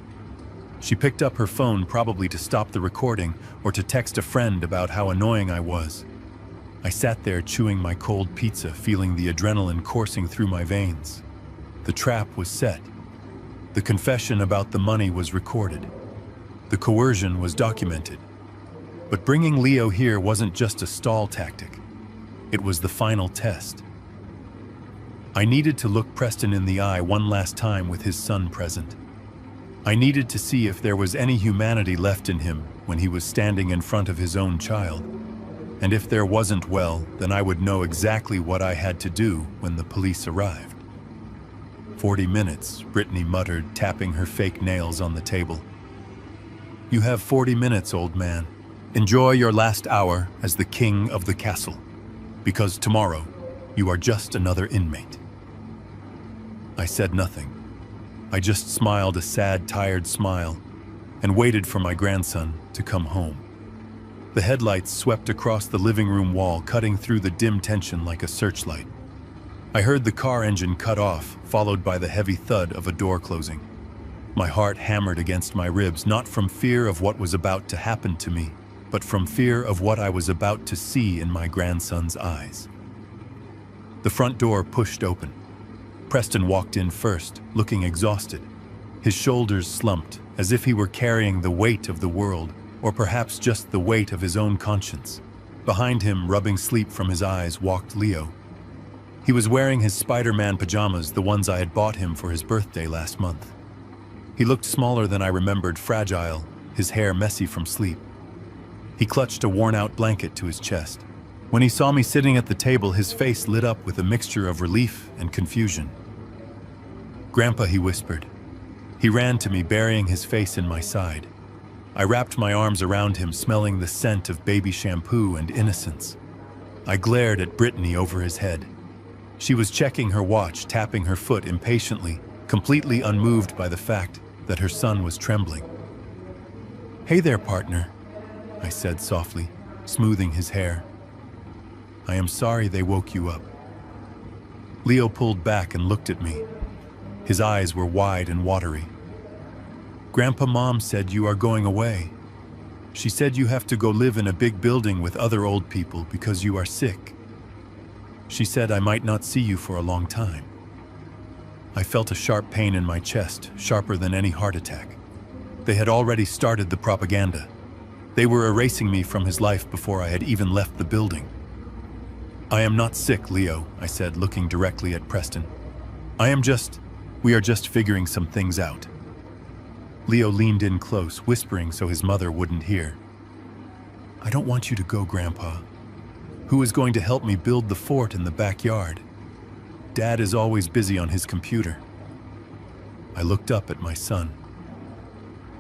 She picked up her phone, probably to stop the recording or to text a friend about how annoying I was. I sat there chewing my cold pizza, feeling the adrenaline coursing through my veins. The trap was set. The confession about the money was recorded. The coercion was documented. But bringing Leo here wasn't just a stall tactic. It was the final test. I needed to look Preston in the eye one last time with his son present. I needed to see if there was any humanity left in him when he was standing in front of his own child. And if there wasn't, well, then I would know exactly what I had to do when the police arrived. 40 minutes, Brittany muttered, tapping her fake nails on the table. "You have 40 minutes, old man. Enjoy your last hour as the king of the castle, because tomorrow you are just another inmate." I said nothing. I just smiled a sad, tired smile and waited for my grandson to come home. The headlights swept across the living room wall, cutting through the dim tension like a searchlight. I heard the car engine cut off, followed by the heavy thud of a door closing. My heart hammered against my ribs, not from fear of what was about to happen to me, but from fear of what I was about to see in my grandson's eyes. The front door pushed open. Preston walked in first, looking exhausted. His shoulders slumped, as if he were carrying the weight of the world, or perhaps just the weight of his own conscience. Behind him, rubbing sleep from his eyes, walked Leo. He was wearing his Spider-Man pajamas, the ones I had bought him for his birthday last month. He looked smaller than I remembered, fragile, his hair messy from sleep. He clutched a worn-out blanket to his chest. When he saw me sitting at the table, his face lit up with a mixture of relief and confusion. "Grandpa," he whispered, He ran to me, burying his face in my side. I wrapped my arms around him, smelling the scent of baby shampoo and innocence. I glared at Brittany over his head. She was checking her watch, tapping her foot impatiently, completely unmoved by the fact that her son was trembling. "Hey there, partner," I said softly, smoothing his hair. "I am sorry they woke you up." Leo pulled back and looked at me. His eyes were wide and watery. "Grandpa, Mom said you are going away. She said you have to go live in a big building with other old people because you are sick. She said I might not see you for a long time." I felt a sharp pain in my chest, sharper than any heart attack. They had already started the propaganda. They were erasing me from his life before I had even left the building. "I am not sick, Leo," I said, looking directly at Preston. We are just figuring some things out." Leo leaned in close, whispering so his mother wouldn't hear. "I don't want you to go, Grandpa. Who is going to help me build the fort in the backyard? Dad is always busy on his computer." I looked up at my son.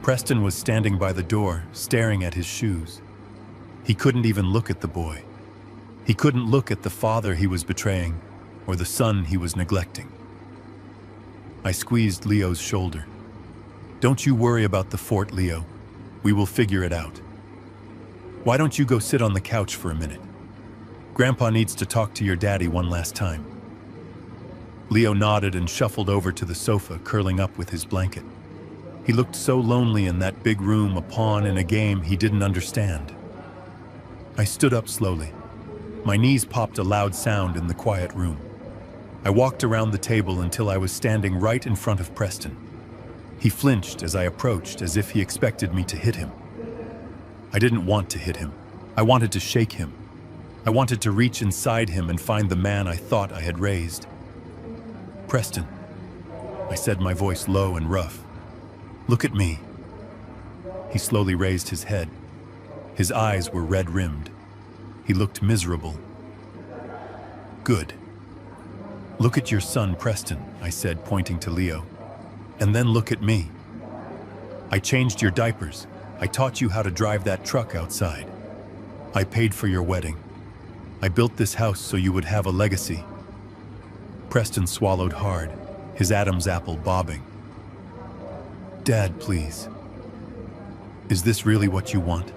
Preston was standing by the door, staring at his shoes. He couldn't even look at the boy. He couldn't look at the father he was betraying, or the son he was neglecting. I squeezed Leo's shoulder. "Don't you worry about the fort, Leo. We will figure it out. Why don't you go sit on the couch for a minute? Grandpa needs to talk to your daddy one last time." Leo nodded and shuffled over to the sofa, curling up with his blanket. He looked so lonely in that big room, a pawn in a game he didn't understand. I stood up slowly. My knees popped a loud sound in the quiet room. I walked around the table until I was standing right in front of Preston. He flinched as I approached, as if he expected me to hit him. I didn't want to hit him. I wanted to shake him. I wanted to reach inside him and find the man I thought I had raised. "Preston," I said, my voice low and rough. "Look at me." He slowly raised his head. His eyes were red-rimmed. He looked miserable. "Good. Look at your son, Preston," I said, pointing to Leo. "And then look at me. I changed your diapers. I taught you how to drive that truck outside. I paid for your wedding. I built this house so you would have a legacy." Preston swallowed hard, his Adam's apple bobbing. "Dad, please. Is this really what you want?"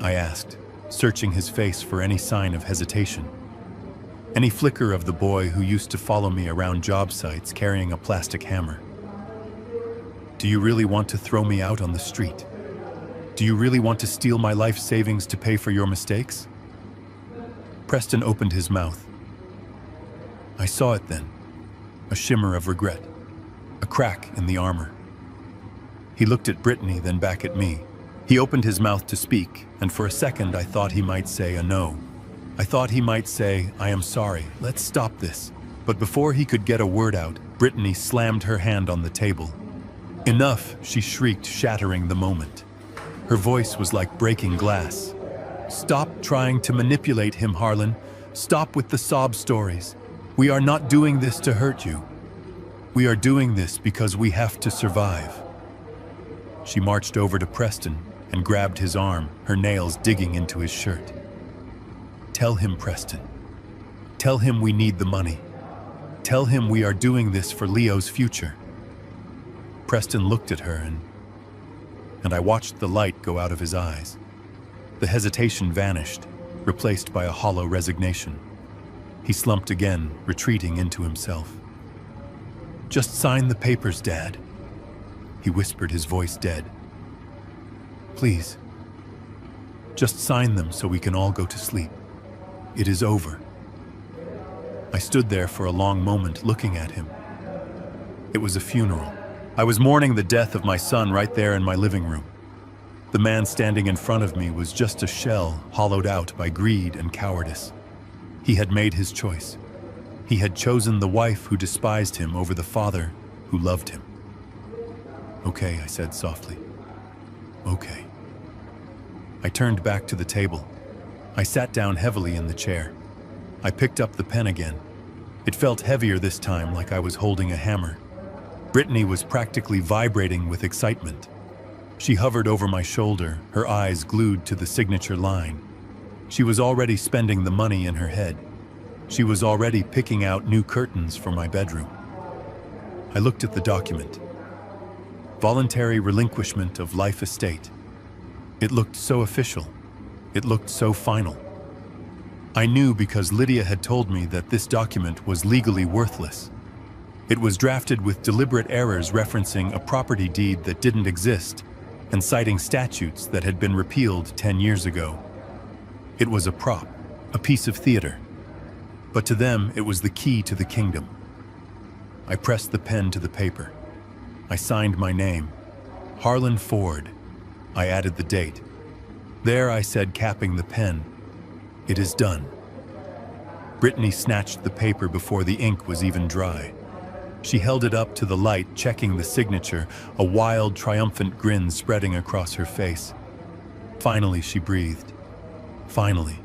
I asked, searching his face for any sign of hesitation. Any flicker of the boy who used to follow me around job sites carrying a plastic hammer. "Do you really want to throw me out on the street? Do you really want to steal my life savings to pay for your mistakes?" Preston opened his mouth. I saw it then, a shimmer of regret, a crack in the armor. He looked at Brittany, then back at me. He opened his mouth to speak, and for a second I thought he might say a no. I thought he might say, "I am sorry, let's stop this." But before he could get a word out, Brittany slammed her hand on the table. "Enough," she shrieked, shattering the moment. Her voice was like breaking glass. "Stop trying to manipulate him, Harlan. Stop with the sob stories. We are not doing this to hurt you. We are doing this because we have to survive." She marched over to Preston and grabbed his arm, her nails digging into his shirt. "Tell him, Preston. Tell him we need the money. Tell him we are doing this for Leo's future." Preston looked at her and I watched the light go out of his eyes. The hesitation vanished, replaced by a hollow resignation. He slumped again, retreating into himself. "Just sign the papers, Dad," he whispered, his voice dead. "Please. Just sign them so we can all go to sleep. It is over." I stood there for a long moment looking at him. It was a funeral. I was mourning the death of my son right there in my living room. The man standing in front of me was just a shell hollowed out by greed and cowardice. He had made his choice. He had chosen the wife who despised him over the father who loved him. "Okay," I said softly. "Okay." I turned back to the table. I sat down heavily in the chair. I picked up the pen again. It felt heavier this time, like I was holding a hammer. Brittany was practically vibrating with excitement. She hovered over my shoulder, her eyes glued to the signature line. She was already spending the money in her head. She was already picking out new curtains for my bedroom. I looked at the document. Voluntary relinquishment of life estate. It looked so official. It looked so final. I knew because Lydia had told me that this document was legally worthless. It was drafted with deliberate errors referencing a property deed that didn't exist and citing statutes that had been repealed 10 years ago. It was a prop, a piece of theater. But to them, it was the key to the kingdom. I pressed the pen to the paper. I signed my name, Harlan Ford. I added the date. There I said, capping the pen, "It is done." Brittany snatched the paper before the ink was even dry. She held it up to the light, checking the signature, a wild, triumphant grin spreading across her face. Finally, she breathed. Finally.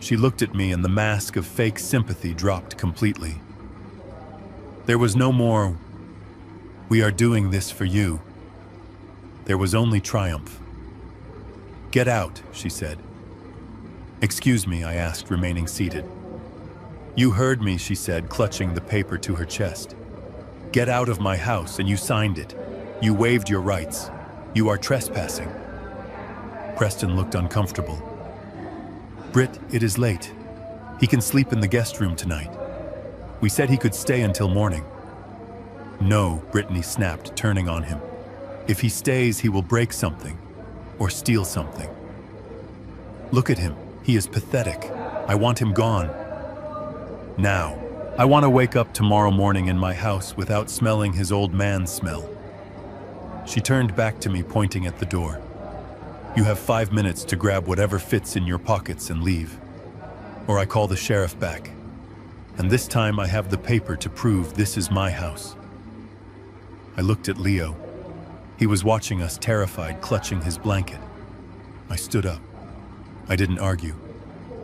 She looked at me and the mask of fake sympathy dropped completely. There was no more, "We are doing this for you." There was only triumph. "Get out," she said. "Excuse me," I asked, remaining seated. "You heard me," she said, clutching the paper to her chest. "Get out of my house, and you signed it. You waived your rights. You are trespassing." Preston looked uncomfortable. "Britt, it is late. He can sleep in the guest room tonight. We said he could stay until morning." "No," Brittany snapped, turning on him. "If he stays, he will break something, or steal something. Look at him. He is pathetic. I want him gone. Now. I want to wake up tomorrow morning in my house without smelling his old man smell." She turned back to me, pointing at the door. "You have 5 minutes to grab whatever fits in your pockets and leave. Or I call the sheriff back. And this time I have the paper to prove this is my house." I looked at Leo. He was watching us, terrified, clutching his blanket. I stood up. I didn't argue.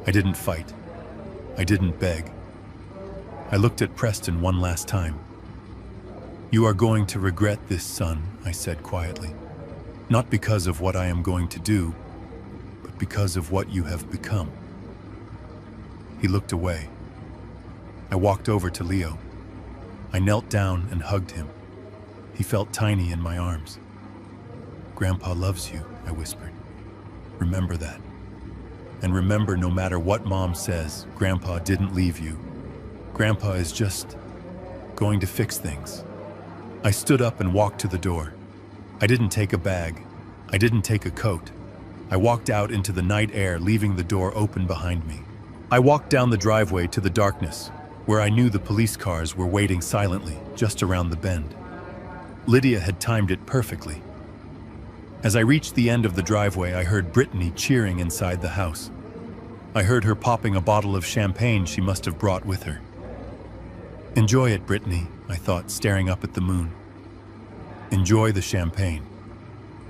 I didn't fight. I didn't beg. I looked at Preston one last time. "You are going to regret this, son," I said quietly. "Not because of what I am going to do, but because of what you have become." He looked away. I walked over to Leo. I knelt down and hugged him. He felt tiny in my arms. "Grandpa loves you," I whispered. "Remember that. And remember, no matter what Mom says, Grandpa didn't leave you. Grandpa is just going to fix things." I stood up and walked to the door. I didn't take a bag. I didn't take a coat. I walked out into the night air, leaving the door open behind me. I walked down the driveway to the darkness, where I knew the police cars were waiting silently, just around the bend. Lydia had timed it perfectly. As I reached the end of the driveway, I heard Brittany cheering inside the house. I heard her popping a bottle of champagne she must have brought with her. "Enjoy it, Brittany," I thought, staring up at the moon. "Enjoy the champagne,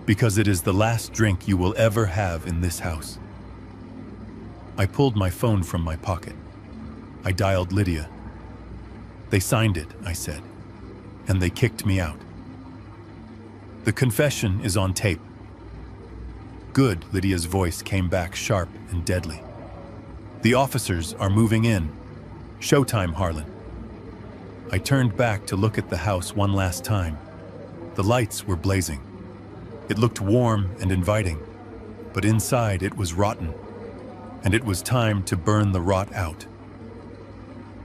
because it is the last drink you will ever have in this house." I pulled my phone from my pocket. I dialed Lydia. "They signed it," I said, "and they kicked me out. The confession is on tape." "Good," Lydia's voice came back sharp and deadly. "The officers are moving in. Showtime, Harlan." I turned back to look at the house one last time. The lights were blazing. It looked warm and inviting, but inside it was rotten, and it was time to burn the rot out.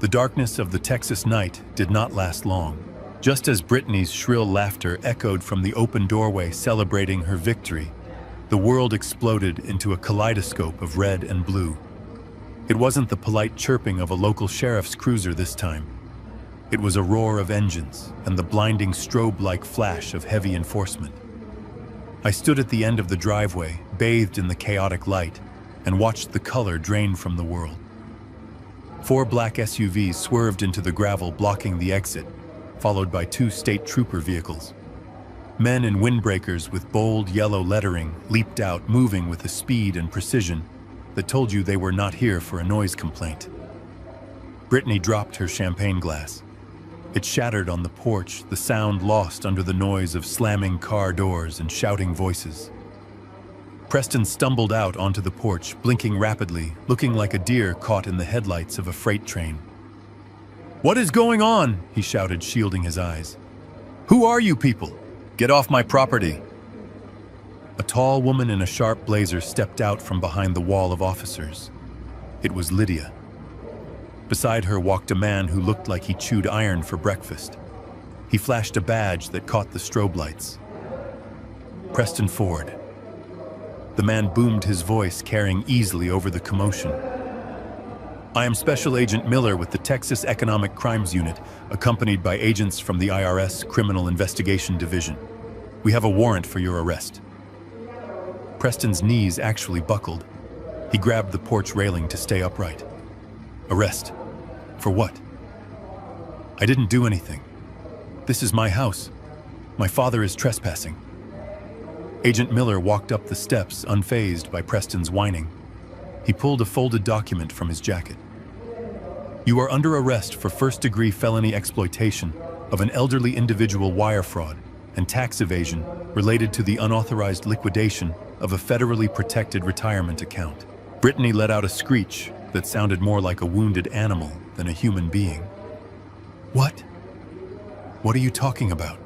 The darkness of the Texas night did not last long. Just as Brittany's shrill laughter echoed from the open doorway celebrating her victory, the world exploded into a kaleidoscope of red and blue. It wasn't the polite chirping of a local sheriff's cruiser this time. It was a roar of engines and the blinding strobe-like flash of heavy enforcement. I stood at the end of the driveway, bathed in the chaotic light, and watched the color drain from the world. 4 black SUVs swerved into the gravel, blocking the exit, followed by 2 state trooper vehicles. Men in windbreakers with bold yellow lettering leaped out, moving with a speed and precision that told you they were not here for a noise complaint. Brittany dropped her champagne glass. It shattered on the porch, the sound lost under the noise of slamming car doors and shouting voices. Preston stumbled out onto the porch, blinking rapidly, looking like a deer caught in the headlights of a freight train. "What is going on?" he shouted, shielding his eyes. "Who are you people? Get off my property!" A tall woman in a sharp blazer stepped out from behind the wall of officers. It was Lydia. Beside her walked a man who looked like he chewed iron for breakfast. He flashed a badge that caught the strobe lights. Preston Ford. The man boomed his voice, carrying easily over the commotion. "I am Special Agent Miller with the Texas Economic Crimes Unit, accompanied by agents from the IRS Criminal Investigation Division. We have a warrant for your arrest." Preston's knees actually buckled. He grabbed the porch railing to stay upright. "Arrest? For what? I didn't do anything. This is my house. My father is trespassing." Agent Miller walked up the steps, unfazed by Preston's whining. He pulled a folded document from his jacket. "You are under arrest for first-degree felony exploitation of an elderly individual wire fraud and tax evasion related to the unauthorized liquidation of a federally protected retirement account." Brittany let out a screech that sounded more like a wounded animal than a human being. "What? What are you talking about?"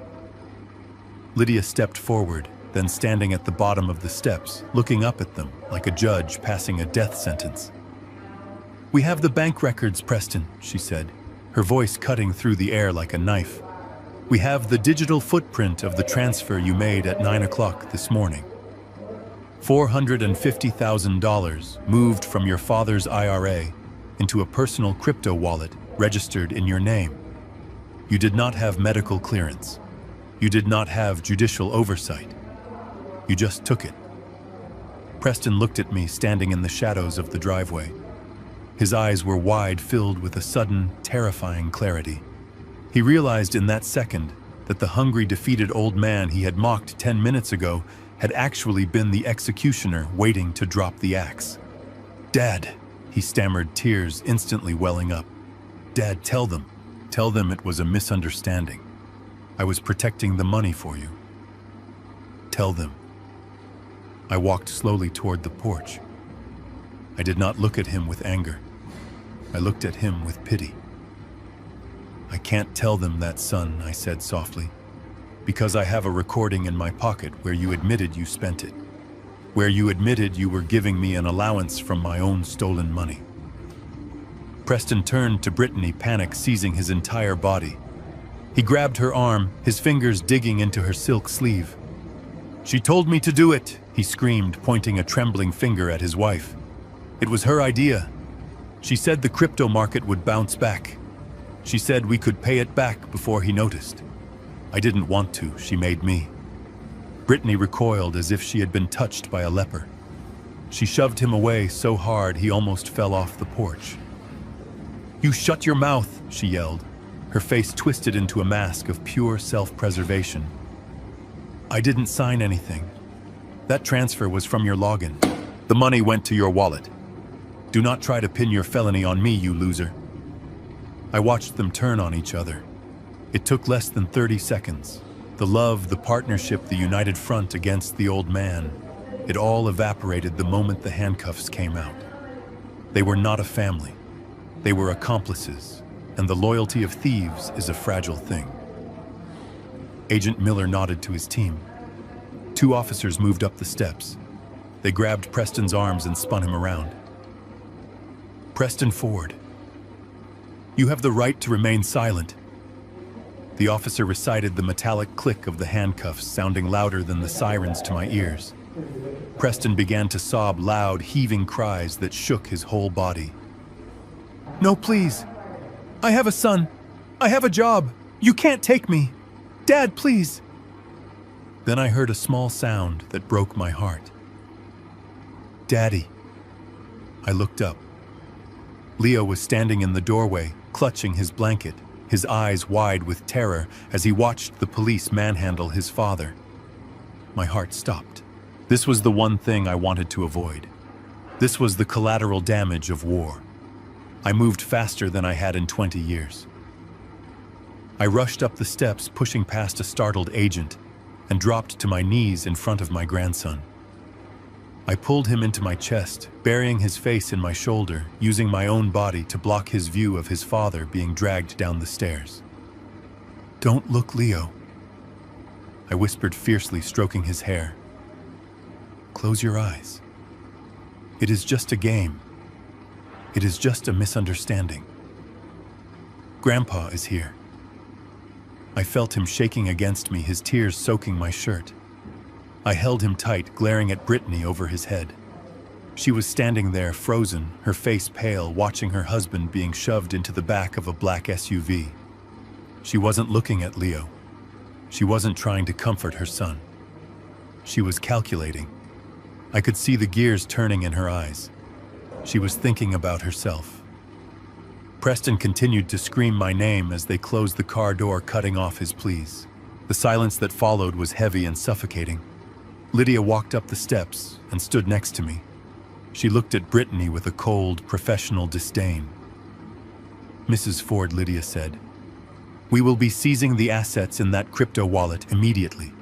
Lydia stepped forward, then standing at the bottom of the steps, looking up at them like a judge passing a death sentence. "We have the bank records, Preston," she said, her voice cutting through the air like a knife. "We have the digital footprint of the transfer you made at 9 o'clock this morning. $450,000 moved from your father's IRA into a personal crypto wallet registered in your name. You did not have medical clearance. You did not have judicial oversight. You just took it." Preston looked at me standing in the shadows of the driveway. His eyes were wide, filled with a sudden, terrifying clarity. He realized in that second that the hungry, defeated old man he had mocked 10 minutes ago had actually been the executioner waiting to drop the axe. "Dad," he stammered, tears instantly welling up. "Dad, tell them it was a misunderstanding. I was protecting the money for you. Tell them." I walked slowly toward the porch. I did not look at him with anger. I looked at him with pity. "I can't tell them that, son," I said softly, "because I have a recording in my pocket where you admitted you spent it, where you admitted you were giving me an allowance from my own stolen money." Preston turned to Brittany, panic seizing his entire body. He grabbed her arm, his fingers digging into her silk sleeve. "She told me to do it," he screamed, pointing a trembling finger at his wife. "It was her idea. She said the crypto market would bounce back. She said we could pay it back before he noticed. I didn't want to, she made me." Brittany recoiled as if she had been touched by a leper. She shoved him away so hard he almost fell off the porch. "You shut your mouth," she yelled, her face twisted into a mask of pure self-preservation. "I didn't sign anything. That transfer was from your login. The money went to your wallet. Do not try to pin your felony on me, you loser." I watched them turn on each other. It took less than 30 seconds. The love, the partnership, the united front against the old man. It all evaporated the moment the handcuffs came out. They were not a family. They were accomplices, and the loyalty of thieves is a fragile thing. Agent Miller nodded to his team. 2 officers moved up the steps. They grabbed Preston's arms and spun him around. "Preston Ford, you have the right to remain silent." The officer recited the metallic click of the handcuffs, sounding louder than the sirens to my ears. Preston began to sob loud, heaving cries that shook his whole body. "No, please. I have a son. I have a job. You can't take me. Dad, please." Then I heard a small sound that broke my heart. "Daddy." I looked up. Leo was standing in the doorway, clutching his blanket, his eyes wide with terror as he watched the police manhandle his father. My heart stopped. This was the one thing I wanted to avoid. This was the collateral damage of war. I moved faster than I had in 20 years. I rushed up the steps, pushing past a startled agent, and dropped to my knees in front of my grandson. I pulled him into my chest, burying his face in my shoulder, using my own body to block his view of his father being dragged down the stairs. "Don't look, Leo," I whispered fiercely, stroking his hair. "Close your eyes. It is just a game. It is just a misunderstanding. Grandpa is here." I felt him shaking against me, his tears soaking my shirt. I held him tight, glaring at Brittany over his head. She was standing there, frozen, her face pale, watching her husband being shoved into the back of a black SUV. She wasn't looking at Leo. She wasn't trying to comfort her son. She was calculating. I could see the gears turning in her eyes. She was thinking about herself. Preston continued to scream my name as they closed the car door, cutting off his pleas. The silence that followed was heavy and suffocating. Lydia walked up the steps and stood next to me. She looked at Brittany with a cold, professional disdain. "Mrs. Ford," Lydia said, "we will be seizing the assets in that crypto wallet immediately.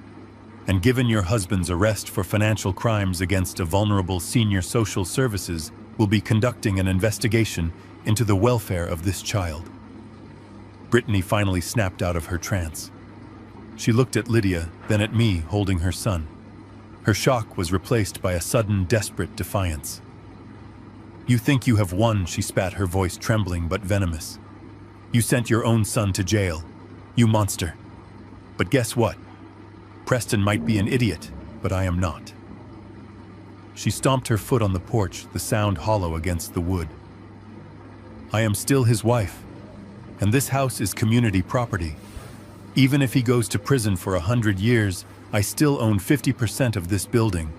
And given your husband's arrest for financial crimes against a vulnerable senior, social services will be conducting an investigation into the welfare of this child." Brittany finally snapped out of her trance. She looked at Lydia, then at me, holding her son. Her shock was replaced by a sudden, desperate defiance. "You think you have won," she spat, her voice trembling but venomous. "You sent your own son to jail, you monster. But guess what? Preston might be an idiot, but I am not." She stomped her foot on the porch, the sound hollow against the wood. "I am still his wife, and this house is community property. Even if he goes to prison for 100 years, I still own 50% of this building.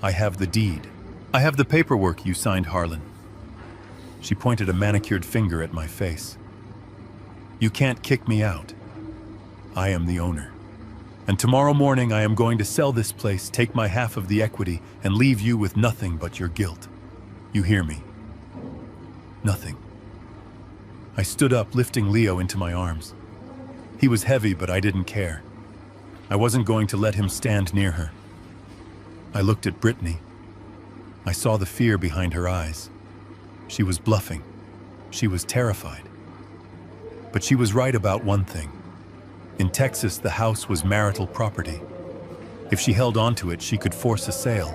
I have the deed. I have the paperwork you signed, Harlan." She pointed a manicured finger at my face. "You can't kick me out. I am the owner. And tomorrow morning I am going to sell this place, take my half of the equity, and leave you with nothing but your guilt. You hear me? Nothing." I stood up, lifting Leo into my arms. He was heavy, but I didn't care. I wasn't going to let him stand near her. I looked at Brittany. I saw the fear behind her eyes. She was bluffing. She was terrified. But she was right about one thing. In Texas, the house was marital property. If she held onto it, she could force a sale.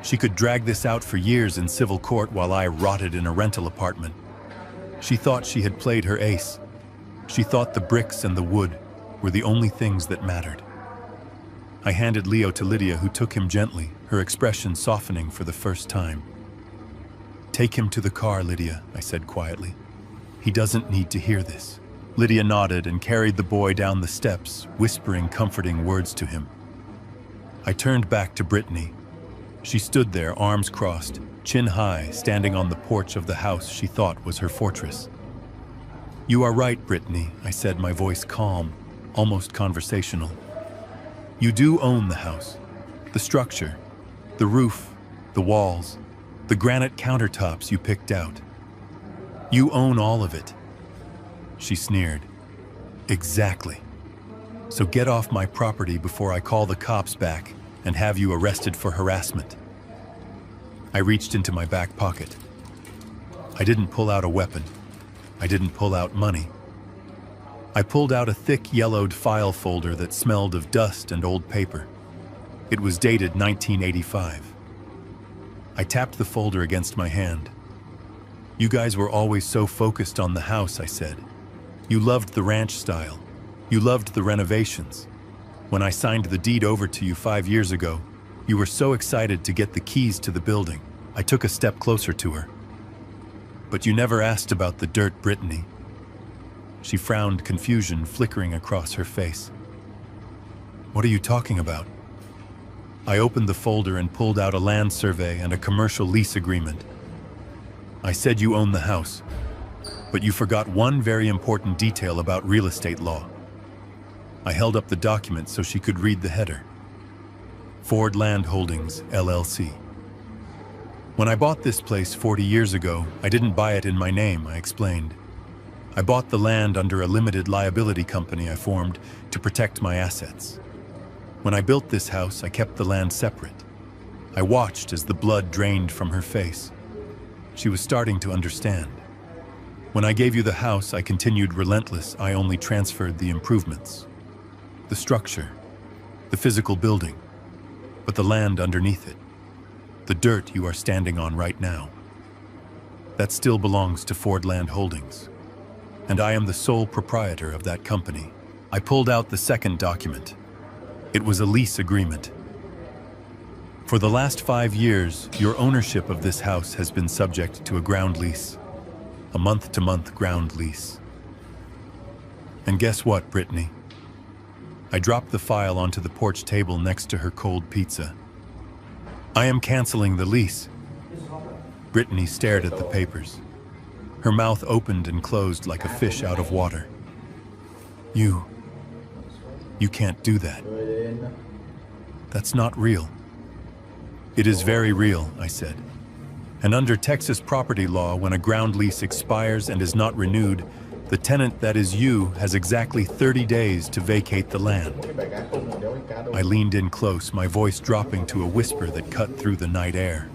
She could drag this out for years in civil court while I rotted in a rental apartment. She thought she had played her ace. She thought the bricks and the wood were the only things that mattered. I handed Leo to Lydia, who took him gently, her expression softening for the first time. "Take him to the car, Lydia," I said quietly. "He doesn't need to hear this." Lydia nodded and carried the boy down the steps, whispering comforting words to him. I turned back to Brittany. She stood there, arms crossed, chin high, standing on the porch of the house she thought was her fortress. "You are right, Brittany," I said, my voice calm, almost conversational. "You do own the house, the structure, the roof, the walls, the granite countertops you picked out. You own all of it." She sneered. "Exactly. So get off my property before I call the cops back and have you arrested for harassment." I reached into my back pocket. I didn't pull out a weapon. I didn't pull out money. I pulled out a thick, yellowed file folder that smelled of dust and old paper. It was dated 1985. I tapped the folder against my hand. "You guys were always so focused on the house," I said. "You loved the ranch style. You loved the renovations. When I signed the deed over to you 5 years ago, you were so excited to get the keys to the building." I took a step closer to her. "But you never asked about the dirt, Brittany." She frowned, confusion flickering across her face. "What are you talking about?" I opened the folder and pulled out a land survey and a commercial lease agreement. "I said you own the house, but you forgot one very important detail about real estate law." I held up the document so she could read the header. "Ford Land Holdings, LLC. When I bought this place 40 years ago, I didn't buy it in my name," I explained. I bought the land under a limited liability company I formed to protect my assets. When I built this house, I kept the land separate. I watched as the blood drained from her face. She was starting to understand. When I gave you the house, I continued relentless. I only transferred the improvements, the structure, the physical building, but the land underneath it, the dirt you are standing on right now, that still belongs to Ford Land Holdings, and I am the sole proprietor of that company. I pulled out the second document. It was a lease agreement. For the last 5 years, your ownership of this house has been subject to a ground lease, a month-to-month ground lease. And guess what, Brittany? I dropped the file onto the porch table next to her cold pizza. I am canceling the lease. Brittany stared at the papers. Her mouth opened and closed like a fish out of water. You can't do that. That's not real. It is very real, I said. And under Texas property law, when a ground lease expires and is not renewed, the tenant, that is you, has exactly 30 days to vacate the land. I leaned in close, my voice dropping to a whisper that cut through the night air.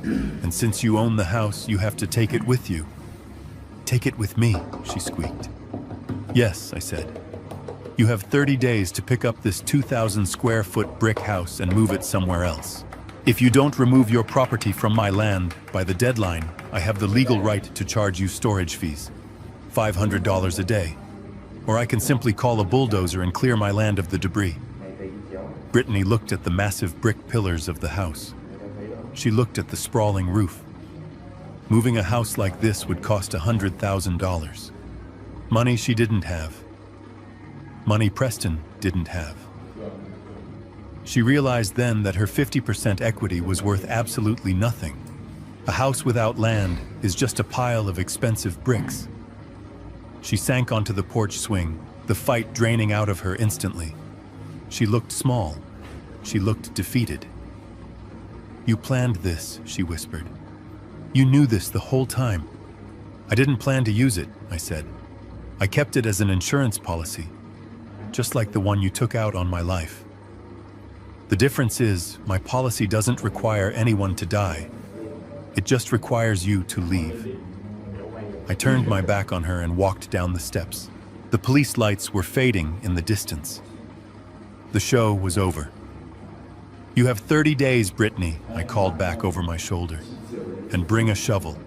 And since you own the house, you have to take it with you. Take it with me, she squeaked. Yes, I said. You have 30 days to pick up this 2,000 square foot brick house and move it somewhere else. If you don't remove your property from my land by the deadline, I have the legal right to charge you storage fees, $500 a day. Or I can simply call a bulldozer and clear my land of the debris. Brittany looked at the massive brick pillars of the house. She looked at the sprawling roof. Moving a house like this would cost $100,000. Money she didn't have. Money Preston didn't have. She realized then that her 50% equity was worth absolutely nothing. A house without land is just a pile of expensive bricks. She sank onto the porch swing, the fight draining out of her instantly. She looked small. She looked defeated. You planned this, she whispered. You knew this the whole time. I didn't plan to use it, I said. I kept it as an insurance policy, just like the one you took out on my life. The difference is, my policy doesn't require anyone to die. It just requires you to leave. I turned my back on her and walked down the steps. The police lights were fading in the distance. The show was over. You have 30 days, Brittany, I called back over my shoulder. And bring a shovel.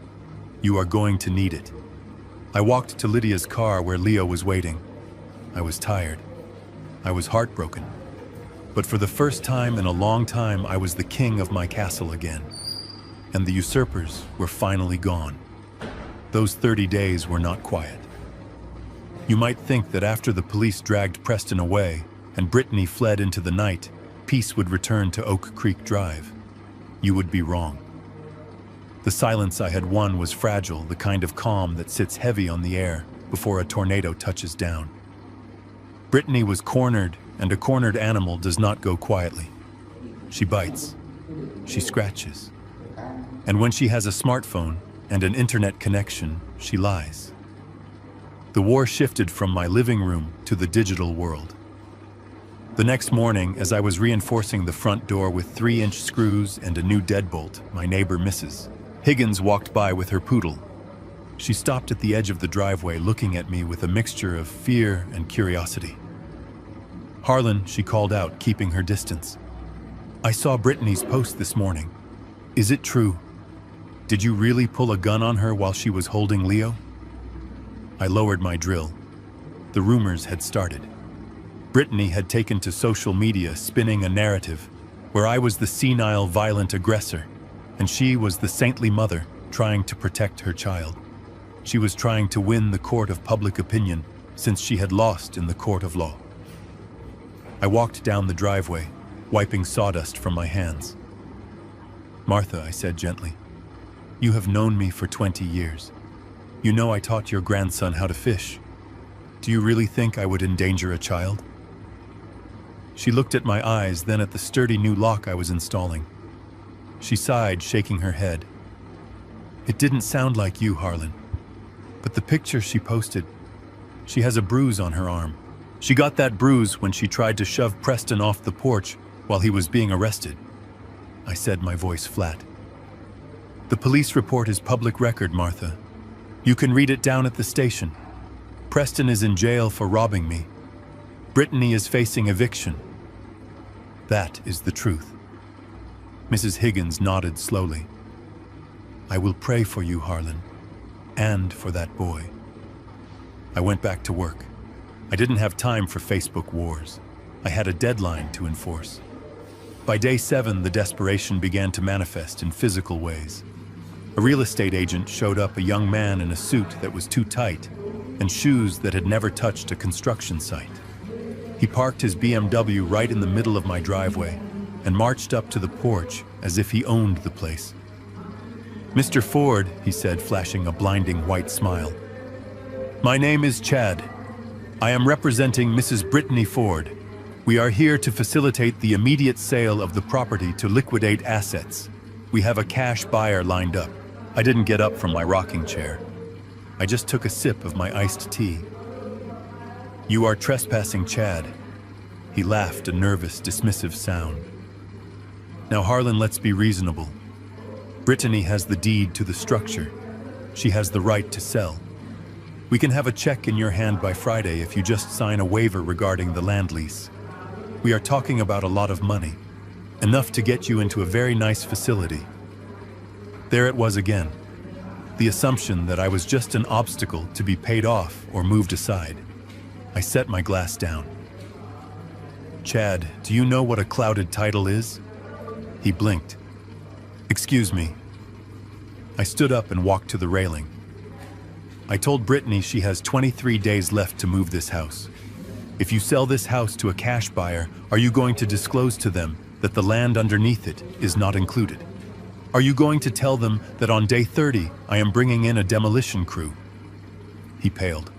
You are going to need it. I walked to Lydia's car where Leo was waiting. I was tired. I was heartbroken. But for the first time in a long time, I was the king of my castle again. And the usurpers were finally gone. Those 30 days were not quiet. You might think that after the police dragged Preston away and Brittany fled into the night, peace would return to Oak Creek Drive. You would be wrong. The silence I had won was fragile, the kind of calm that sits heavy on the air before a tornado touches down. Brittany was cornered, and a cornered animal does not go quietly. She bites. She scratches. And when she has a smartphone and an internet connection, she lies. The war shifted from my living room to the digital world. The next morning, as I was reinforcing the front door with 3-inch screws and a new deadbolt, my neighbor Mrs. Higgins walked by with her poodle. She stopped at the edge of the driveway, looking at me with a mixture of fear and curiosity. Harlan, she called out, keeping her distance. I saw Brittany's post this morning. Is it true? Did you really pull a gun on her while she was holding Leo? I lowered my drill. The rumors had started. Brittany had taken to social media, spinning a narrative where I was the senile, violent aggressor, and she was the saintly mother trying to protect her child. She was trying to win the court of public opinion since she had lost in the court of law. I walked down the driveway, wiping sawdust from my hands. Martha, I said gently, you have known me for 20 years. You know I taught your grandson how to fish. Do you really think I would endanger a child? She looked at my eyes, then at the sturdy new lock I was installing. She sighed, shaking her head. It didn't sound like you, Harlan. But the picture she posted, she has a bruise on her arm. She got that bruise when she tried to shove Preston off the porch while he was being arrested. I said, my voice flat. The police report is public record, Martha. You can read it down at the station. Preston is in jail for robbing me. Brittany is facing eviction. That is the truth. Mrs. Higgins nodded slowly. I will pray for you, Harlan, and for that boy. I went back to work. I didn't have time for Facebook wars. I had a deadline to enforce. By day 7, the desperation began to manifest in physical ways. A real estate agent showed up, a young man in a suit that was too tight and shoes that had never touched a construction site. He parked his BMW right in the middle of my driveway and marched up to the porch as if he owned the place. Mr. Ford, he said, flashing a blinding white smile. My name is Chad. I am representing Mrs. Brittany Ford. We are here to facilitate the immediate sale of the property to liquidate assets. We have a cash buyer lined up. I didn't get up from my rocking chair. I just took a sip of my iced tea. You are trespassing, Chad. He laughed, a nervous, dismissive sound. Now, Harlan, let's be reasonable. Brittany has the deed to the structure. She has the right to sell. We can have a check in your hand by Friday if you just sign a waiver regarding the land lease. We are talking about a lot of money, enough to get you into a very nice facility. There it was again, the assumption that I was just an obstacle to be paid off or moved aside. I set my glass down. Chad, do you know what a clouded title is? He blinked. Excuse me. I stood up and walked to the railing. I told Brittany she has 23 days left to move this house. If you sell this house to a cash buyer, are you going to disclose to them that the land underneath it is not included? Are you going to tell them that on day 30, I am bringing in a demolition crew? He paled.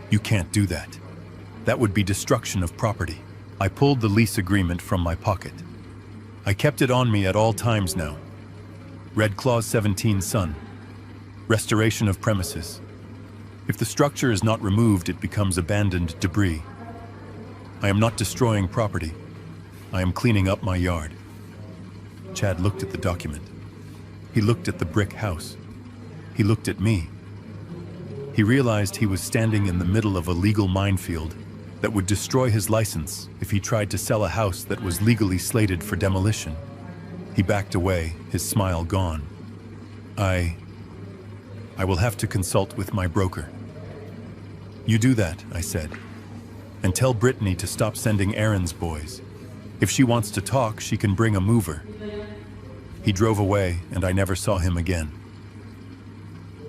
You can't do that. That would be destruction of property. I pulled the lease agreement from my pocket. I kept it on me at all times now. Red Clause 17, son. Restoration of premises. If the structure is not removed, it becomes abandoned debris. I am not destroying property. I am cleaning up my yard. Chad looked at the document. He looked at the brick house. He looked at me. He realized he was standing in the middle of a legal minefield that would destroy his license if he tried to sell a house that was legally slated for demolition. He backed away, his smile gone. I will have to consult with my broker. You do that, I said, and tell Brittany to stop sending errands boys. If she wants to talk, she can bring a mover. He drove away, and I never saw him again.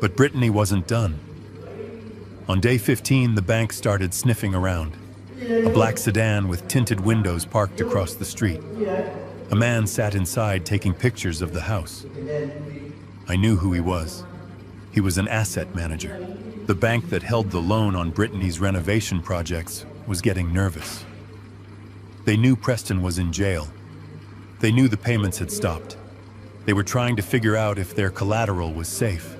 But Brittany wasn't done. On day 15, the bank started sniffing around. A black sedan with tinted windows parked across the street. A man sat inside taking pictures of the house. I knew who he was. He was an asset manager. The bank that held the loan on Brittany's renovation projects was getting nervous. They knew Preston was in jail. They knew the payments had stopped. They were trying to figure out if their collateral was safe.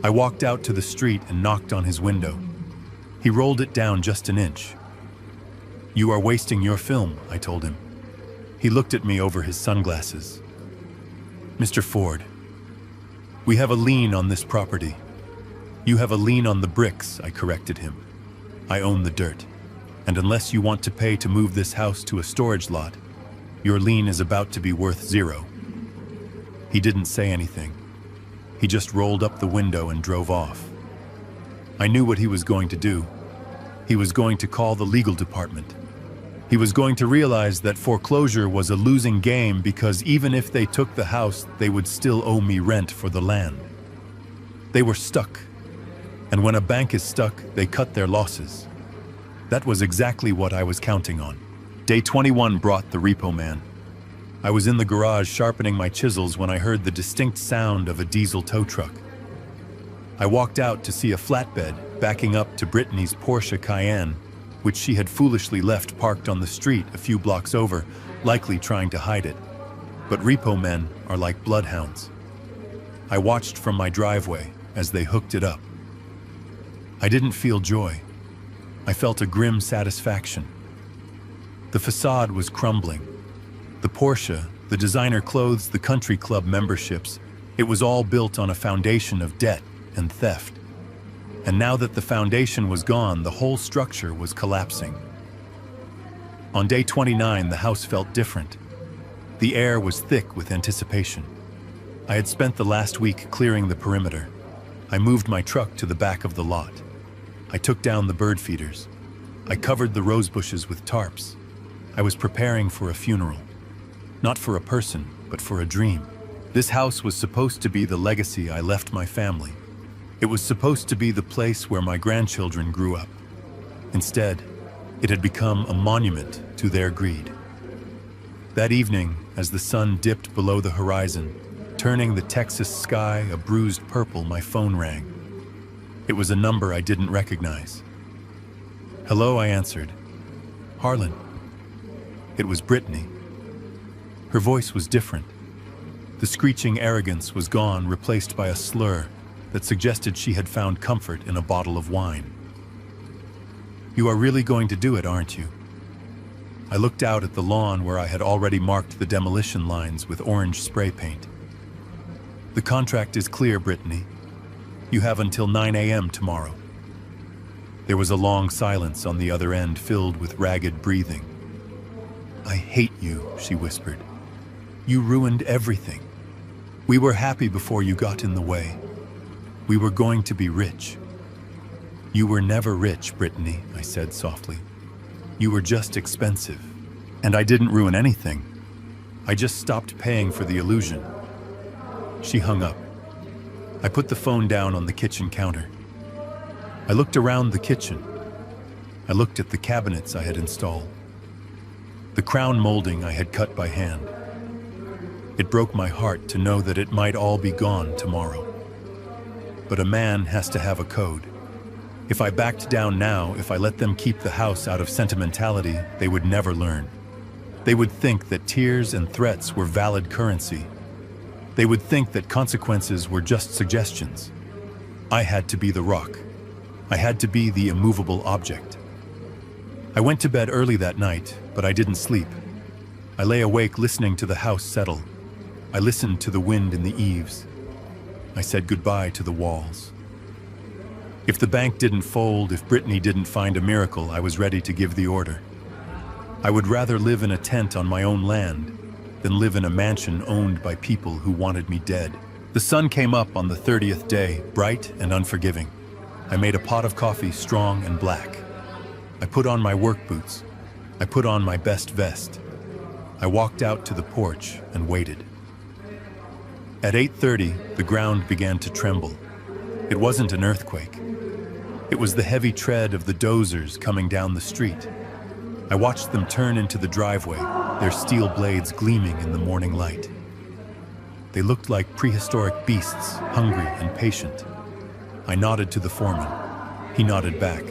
I walked out to the street and knocked on his window. He rolled it down just an inch. You are wasting your film, I told him. He looked at me over his sunglasses. Mr. Ford, we have a lien on this property. You have a lien on the bricks, I corrected him. I own the dirt. And unless you want to pay to move this house to a storage lot, your lien is about to be worth zero. He didn't say anything. He just rolled up the window and drove off. I knew what he was going to do. He was going to call the legal department. He was going to realize that foreclosure was a losing game because even if they took the house, they would still owe me rent for the land. They were stuck. And when a bank is stuck, they cut their losses. That was exactly what I was counting on. Day 21 brought the repo man. I was in the garage sharpening my chisels when I heard the distinct sound of a diesel tow truck. I walked out to see a flatbed backing up to Brittany's Porsche Cayenne, which she had foolishly left parked on the street a few blocks over, likely trying to hide it. But repo men are like bloodhounds. I watched from my driveway, as they hooked it up. I didn't feel joy. I felt a grim satisfaction. The facade was crumbling. The Porsche, the designer clothes, the country club memberships, it was all built on a foundation of debt and theft. And now that the foundation was gone, the whole structure was collapsing. On day 29, the house felt different. The air was thick with anticipation. I had spent the last week clearing the perimeter. I moved my truck to the back of the lot. I took down the bird feeders. I covered the rose bushes with tarps. I was preparing for a funeral. Not for a person, but for a dream. This house was supposed to be the legacy I left my family. It was supposed to be the place where my grandchildren grew up. Instead, it had become a monument to their greed. That evening, as the sun dipped below the horizon, turning the Texas sky a bruised purple, my phone rang. It was a number I didn't recognize. "Hello," I answered. "Harlan." It was Brittany. Her voice was different. The screeching arrogance was gone, replaced by a slur that suggested she had found comfort in a bottle of wine. "You are really going to do it, aren't you?" I looked out at the lawn where I had already marked the demolition lines with orange spray paint. "The contract is clear, Brittany. You have until 9 a.m. tomorrow." There was a long silence on the other end, filled with ragged breathing. "I hate you," she whispered. "You ruined everything. We were happy before you got in the way. We were going to be rich." "You were never rich, Brittany," I said softly. "You were just expensive. And I didn't ruin anything. I just stopped paying for the illusion." She hung up. I put the phone down on the kitchen counter. I looked around the kitchen. I looked at the cabinets I had installed. The crown molding I had cut by hand. It broke my heart to know that it might all be gone tomorrow. But a man has to have a code. If I backed down now, if I let them keep the house out of sentimentality, they would never learn. They would think that tears and threats were valid currency. They would think that consequences were just suggestions. I had to be the rock. I had to be the immovable object. I went to bed early that night, but I didn't sleep. I lay awake listening to the house settle. I listened to the wind in the eaves. I said goodbye to the walls. If the bank didn't fold, if Brittany didn't find a miracle, I was ready to give the order. I would rather live in a tent on my own land than live in a mansion owned by people who wanted me dead. The sun came up on the 30th day, bright and unforgiving. I made a pot of coffee, strong and black. I put on my work boots. I put on my best vest. I walked out to the porch and waited. At 8:30, the ground began to tremble. It wasn't an earthquake. It was the heavy tread of the dozers coming down the street. I watched them turn into the driveway, their steel blades gleaming in the morning light. They looked like prehistoric beasts, hungry and patient. I nodded to the foreman. He nodded back.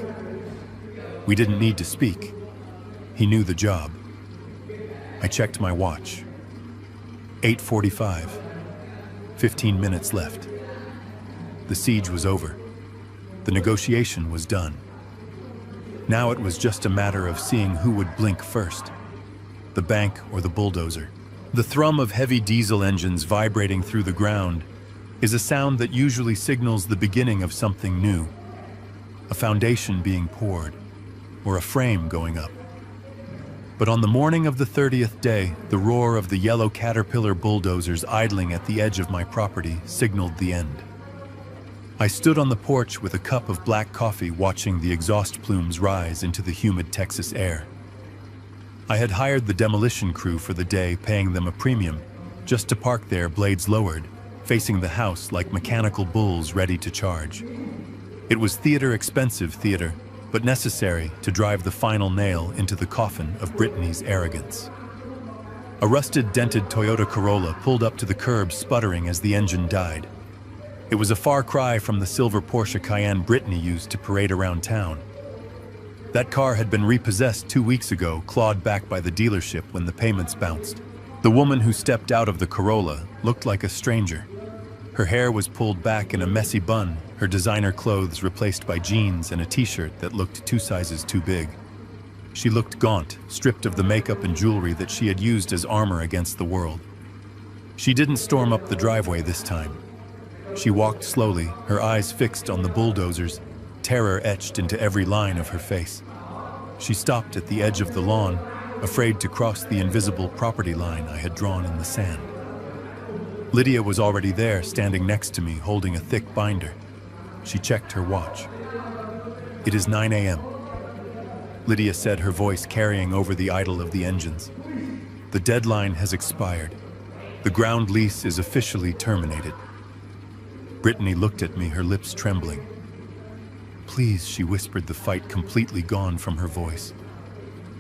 We didn't need to speak. He knew the job. I checked my watch. 8:45. 15 minutes left. The siege was over. The negotiation was done. Now it was just a matter of seeing who would blink first, the bank or the bulldozer. The thrum of heavy diesel engines vibrating through the ground is a sound that usually signals the beginning of something new, a foundation being poured, or a frame going up. But on the morning of the 30th day, the roar of the yellow Caterpillar bulldozers idling at the edge of my property signaled the end. I stood on the porch with a cup of black coffee, watching the exhaust plumes rise into the humid Texas air. I had hired the demolition crew for the day, paying them a premium, just to park there, blades lowered, facing the house like mechanical bulls ready to charge. It was theater, expensive theater, but necessary to drive the final nail into the coffin of Brittany's arrogance. A rusted, dented Toyota Corolla pulled up to the curb, sputtering as the engine died. It was a far cry from the silver Porsche Cayenne Brittany used to parade around town. That car had been repossessed 2 weeks ago, clawed back by the dealership when the payments bounced. The woman who stepped out of the Corolla looked like a stranger. Her hair was pulled back in a messy bun, her designer clothes replaced by jeans and a t-shirt that looked 2 sizes too big. She looked gaunt, stripped of the makeup and jewelry that she had used as armor against the world. She didn't storm up the driveway this time. She walked slowly, her eyes fixed on the bulldozers, terror etched into every line of her face. She stopped at the edge of the lawn, afraid to cross the invisible property line I had drawn in the sand. Lydia was already there, standing next to me, holding a thick binder. She checked her watch. "It is 9 a.m. Lydia said, her voice carrying over the idle of the engines. "The deadline has expired. The ground lease is officially terminated." Brittany looked at me, her lips trembling. "Please," she whispered, the fight completely gone from her voice.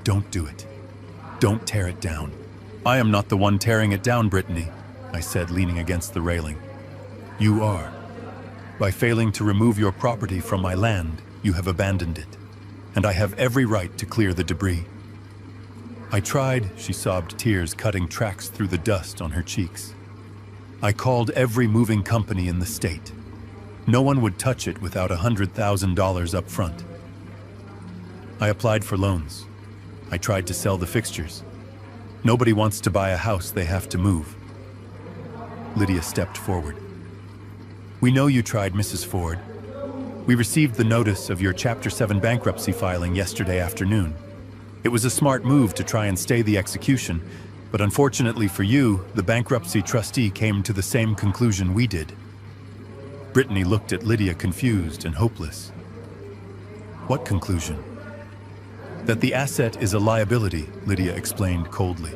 "Don't do it. Don't tear it down." "I am not the one tearing it down, Brittany," I said, leaning against the railing. "You are. By failing to remove your property from my land, you have abandoned it, and I have every right to clear the debris." "I tried," she sobbed, tears cutting tracks through the dust on her cheeks. "I called every moving company in the state. No one would touch it without $100,000 up front. I applied for loans. I tried to sell the fixtures. Nobody wants to buy a house they have to move." Lydia stepped forward. "We know you tried, Mrs. Ford. We received the notice of your Chapter 7 bankruptcy filing yesterday afternoon. It was a smart move to try and stay the execution, but unfortunately for you, the bankruptcy trustee came to the same conclusion we did." Brittany looked at Lydia, confused and hopeless. "What conclusion?" "That the asset is a liability," Lydia explained coldly.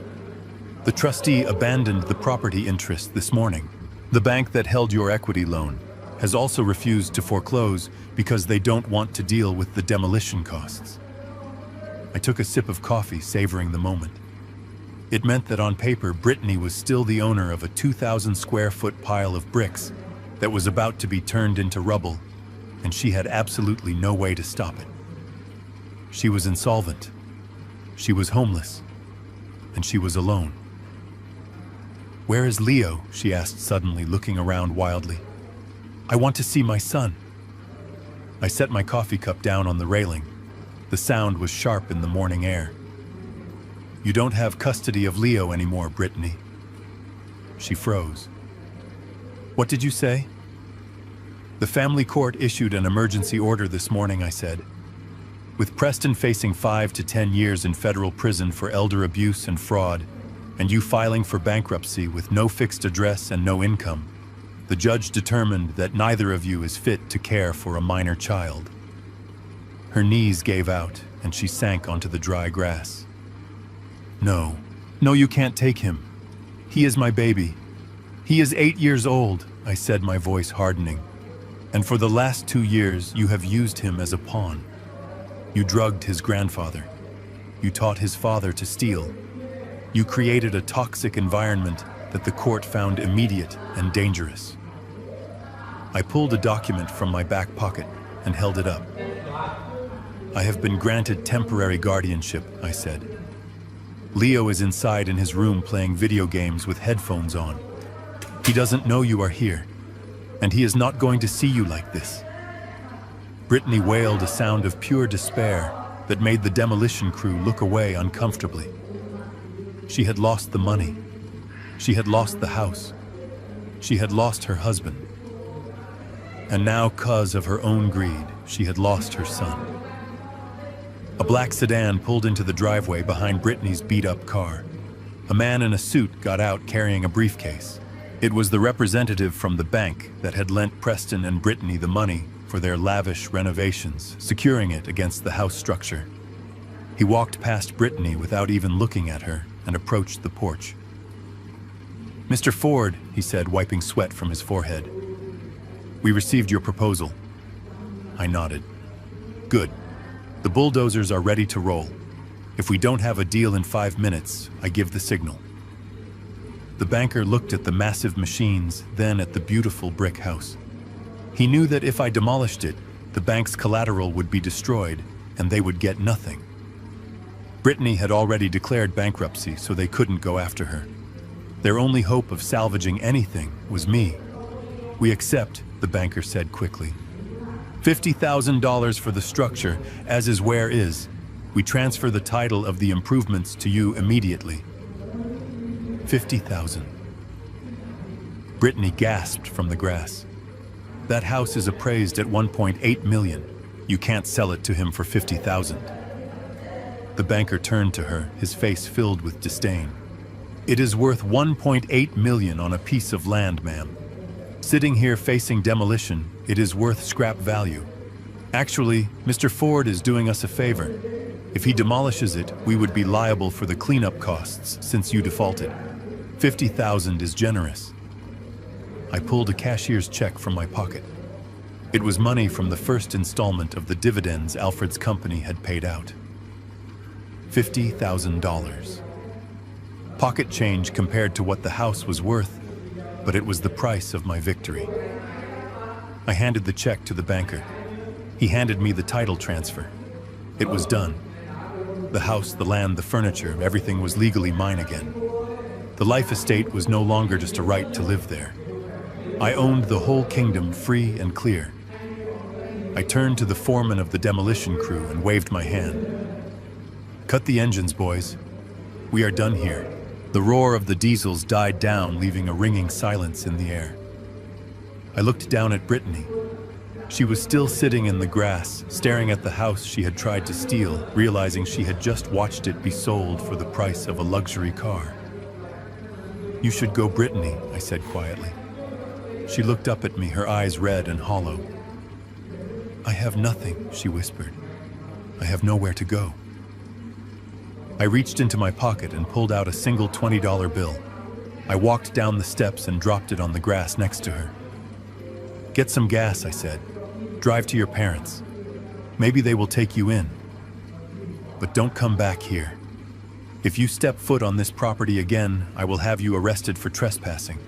"The trustee abandoned the property interest this morning. The bank that held your equity loan has also refused to foreclose because they don't want to deal with the demolition costs." I took a sip of coffee, savoring the moment. It meant that on paper, Brittany was still the owner of a 2,000 square foot pile of bricks that was about to be turned into rubble, and she had absolutely no way to stop it. She was insolvent, she was homeless, and she was alone. "Where is Leo?" she asked suddenly, looking around wildly. "I want to see my son." I set my coffee cup down on the railing. The sound was sharp in the morning air. "You don't have custody of Leo anymore, Brittany." She froze. "What did you say?" "The family court issued an emergency order this morning," I said. "With Preston facing 5 to 10 years in federal prison for elder abuse and fraud, and you filing for bankruptcy with no fixed address and no income, the judge determined that neither of you is fit to care for a minor child." Her knees gave out, and she sank onto the dry grass. No, you can't take him. He is my baby. He is 8 years old," I said, my voice hardening. "And for the last 2 years, you have used him as a pawn. You drugged his grandfather. You taught his father to steal. You created a toxic environment that the court found immediate and dangerous." I pulled a document from my back pocket and held it up. "I have been granted temporary guardianship," I said. "Leo is inside in his room playing video games with headphones on. He doesn't know you are here, and he is not going to see you like this." Brittany wailed a sound of pure despair that made the demolition crew look away uncomfortably. She had lost the money. She had lost the house. She had lost her husband. And now, 'cause of her own greed, she had lost her son. A black sedan pulled into the driveway behind Brittany's beat-up car. A man in a suit got out carrying a briefcase. It was the representative from the bank that had lent Preston and Brittany the money for their lavish renovations, securing it against the house structure. He walked past Brittany without even looking at her and approached the porch. "Mr. Ford," he said, wiping sweat from his forehead. "We received your proposal." I nodded. "Good. The bulldozers are ready to roll. If we don't have a deal in 5 minutes, I give the signal." The banker looked at the massive machines, then at the beautiful brick house. He knew that if I demolished it, the bank's collateral would be destroyed, and they would get nothing. Brittany had already declared bankruptcy, so they couldn't go after her. Their only hope of salvaging anything was me. "We accept," the banker said quickly. $50,000 for the structure, as is where is. We transfer the title of the improvements to you immediately. 50,000. Brittany gasped from the grass. That house is appraised at 1.8 million. You can't sell it to him for 50,000. The banker turned to her, his face filled with disdain. It is worth 1.8 million on a piece of land, ma'am. Sitting here facing demolition, it is worth scrap value. Actually, Mr. Ford is doing us a favor. If he demolishes it, we would be liable for the cleanup costs since you defaulted. 50,000 is generous. I pulled a cashier's check from my pocket. It was money from the first installment of the dividends Alfred's company had paid out. $50,000. Pocket change compared to what the house was worth, but it was the price of my victory. I handed the check to the banker. He handed me the title transfer. It was done. The house, the land, the furniture, everything was legally mine again. The life estate was no longer just a right to live there. I owned the whole kingdom free and clear. I turned to the foreman of the demolition crew and waved my hand. "Cut the engines, boys. We are done here." The roar of the diesels died down, leaving a ringing silence in the air. I looked down at Brittany. She was still sitting in the grass, staring at the house she had tried to steal, realizing she had just watched it be sold for the price of a luxury car. "You should go, Brittany," I said quietly. She looked up at me, her eyes red and hollow. "I have nothing," she whispered. "I have nowhere to go." I reached into my pocket and pulled out a single $20 bill. I walked down the steps and dropped it on the grass next to her. "Get some gas," I said. "Drive to your parents. Maybe they will take you in. But don't come back here. If you step foot on this property again, I will have you arrested for trespassing.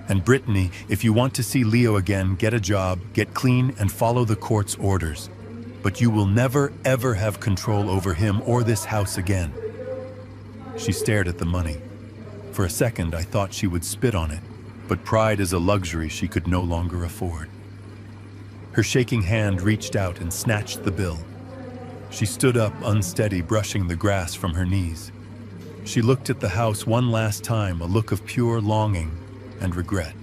And Brittany, if you want to see Leo again, get a job, get clean, and follow the court's orders. But you will never, ever have control over him or this house again." She stared at the money. For a second, I thought she would spit on it, but pride is a luxury she could no longer afford. Her shaking hand reached out and snatched the bill. She stood up, unsteady, brushing the grass from her knees. She looked at the house one last time, a look of pure longing and regret.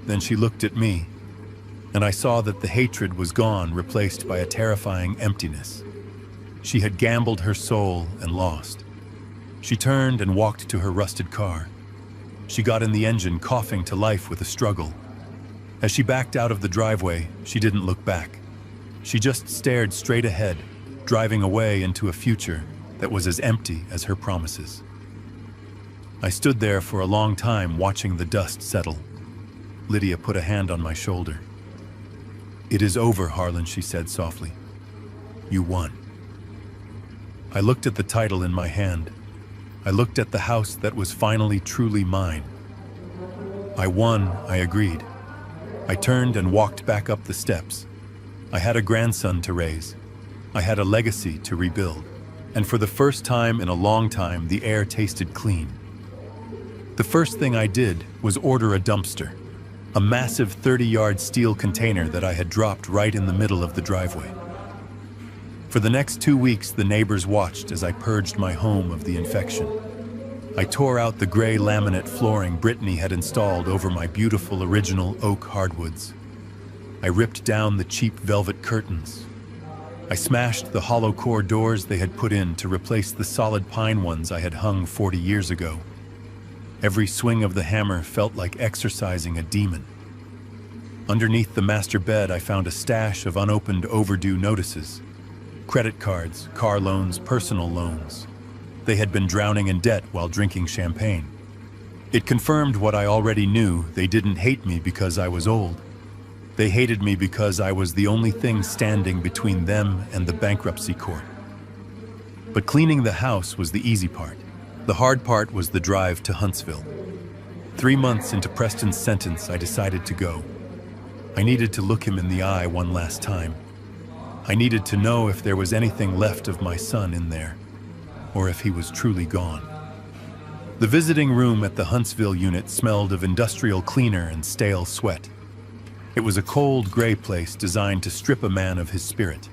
Then she looked at me, and I saw that the hatred was gone, replaced by a terrifying emptiness. She had gambled her soul and lost. She turned and walked to her rusted car. She got in the engine, coughing to life with a struggle. As she backed out of the driveway, she didn't look back. She just stared straight ahead, driving away into a future that was as empty as her promises. I stood there for a long time, watching the dust settle. Lydia put a hand on my shoulder. "It is over, Harlan," she said softly. "You won." I looked at the title in my hand. I looked at the house that was finally truly mine. "I won," I agreed. I turned and walked back up the steps. I had a grandson to raise. I had a legacy to rebuild. And for the first time in a long time, the air tasted clean. The first thing I did was order a dumpster, a massive 30-yard steel container that I had dropped right in the middle of the driveway. For the next 2 weeks, the neighbors watched as I purged my home of the infection. I tore out the gray laminate flooring Brittany had installed over my beautiful original oak hardwoods. I ripped down the cheap velvet curtains. I smashed the hollow core doors they had put in to replace the solid pine ones I had hung 40 years ago. Every swing of the hammer felt like exorcising a demon. Underneath the master bed, I found a stash of unopened overdue notices. Credit cards, car loans, personal loans. They had been drowning in debt while drinking champagne. It confirmed what I already knew. They didn't hate me because I was old. They hated me because I was the only thing standing between them and the bankruptcy court. But cleaning the house was the easy part. The hard part was the drive to Huntsville. 3 months into Preston's sentence, I decided to go. I needed to look him in the eye one last time. I needed to know if there was anything left of my son in there, or if he was truly gone. The visiting room at the Huntsville unit smelled of industrial cleaner and stale sweat. It was a cold, gray place designed to strip a man of his spirit.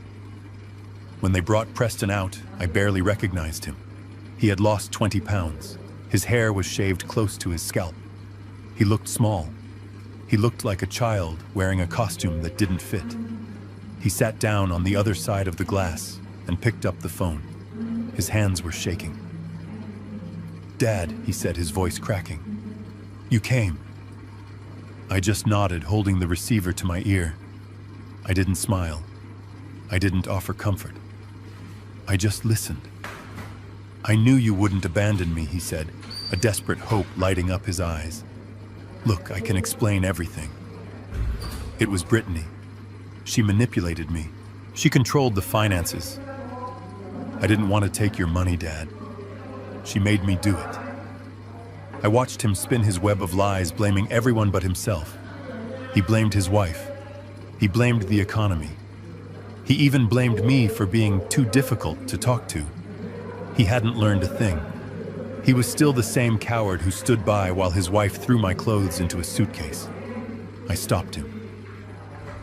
When they brought Preston out, I barely recognized him. He had lost 20 pounds. His hair was shaved close to his scalp. He looked small. He looked like a child wearing a costume that didn't fit. He sat down on the other side of the glass and picked up the phone. His hands were shaking. "Dad," he said, his voice cracking. "You came." I just nodded, holding the receiver to my ear. I didn't smile. I didn't offer comfort. I just listened. "I knew you wouldn't abandon me," he said, a desperate hope lighting up his eyes. "Look, I can explain everything." It was Brittany. She manipulated me. She controlled the finances. "I didn't want to take your money, Dad. She made me do it." I watched him spin his web of lies, blaming everyone but himself. He blamed his wife. He blamed the economy. He even blamed me for being too difficult to talk to. He hadn't learned a thing. He was still the same coward who stood by while his wife threw my clothes into a suitcase. I stopped him.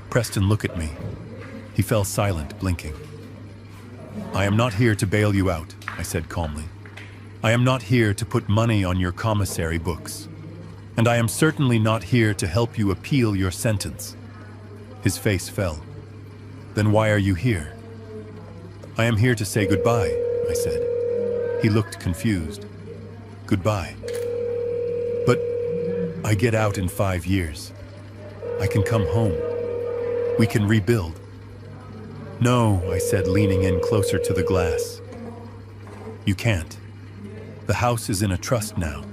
"Preston, look at me." He fell silent, blinking. "I am not here to bail you out," I said calmly. "I am not here to put money on your commissary books. And I am certainly not here to help you appeal your sentence." His face fell. "Then why are you here?" "I am here to say goodbye," I said. He looked confused. "Goodbye." "But I get out in 5 years. I can come home. We can rebuild." "No," I said, leaning in closer to the glass. "You can't. The house is in a trust now.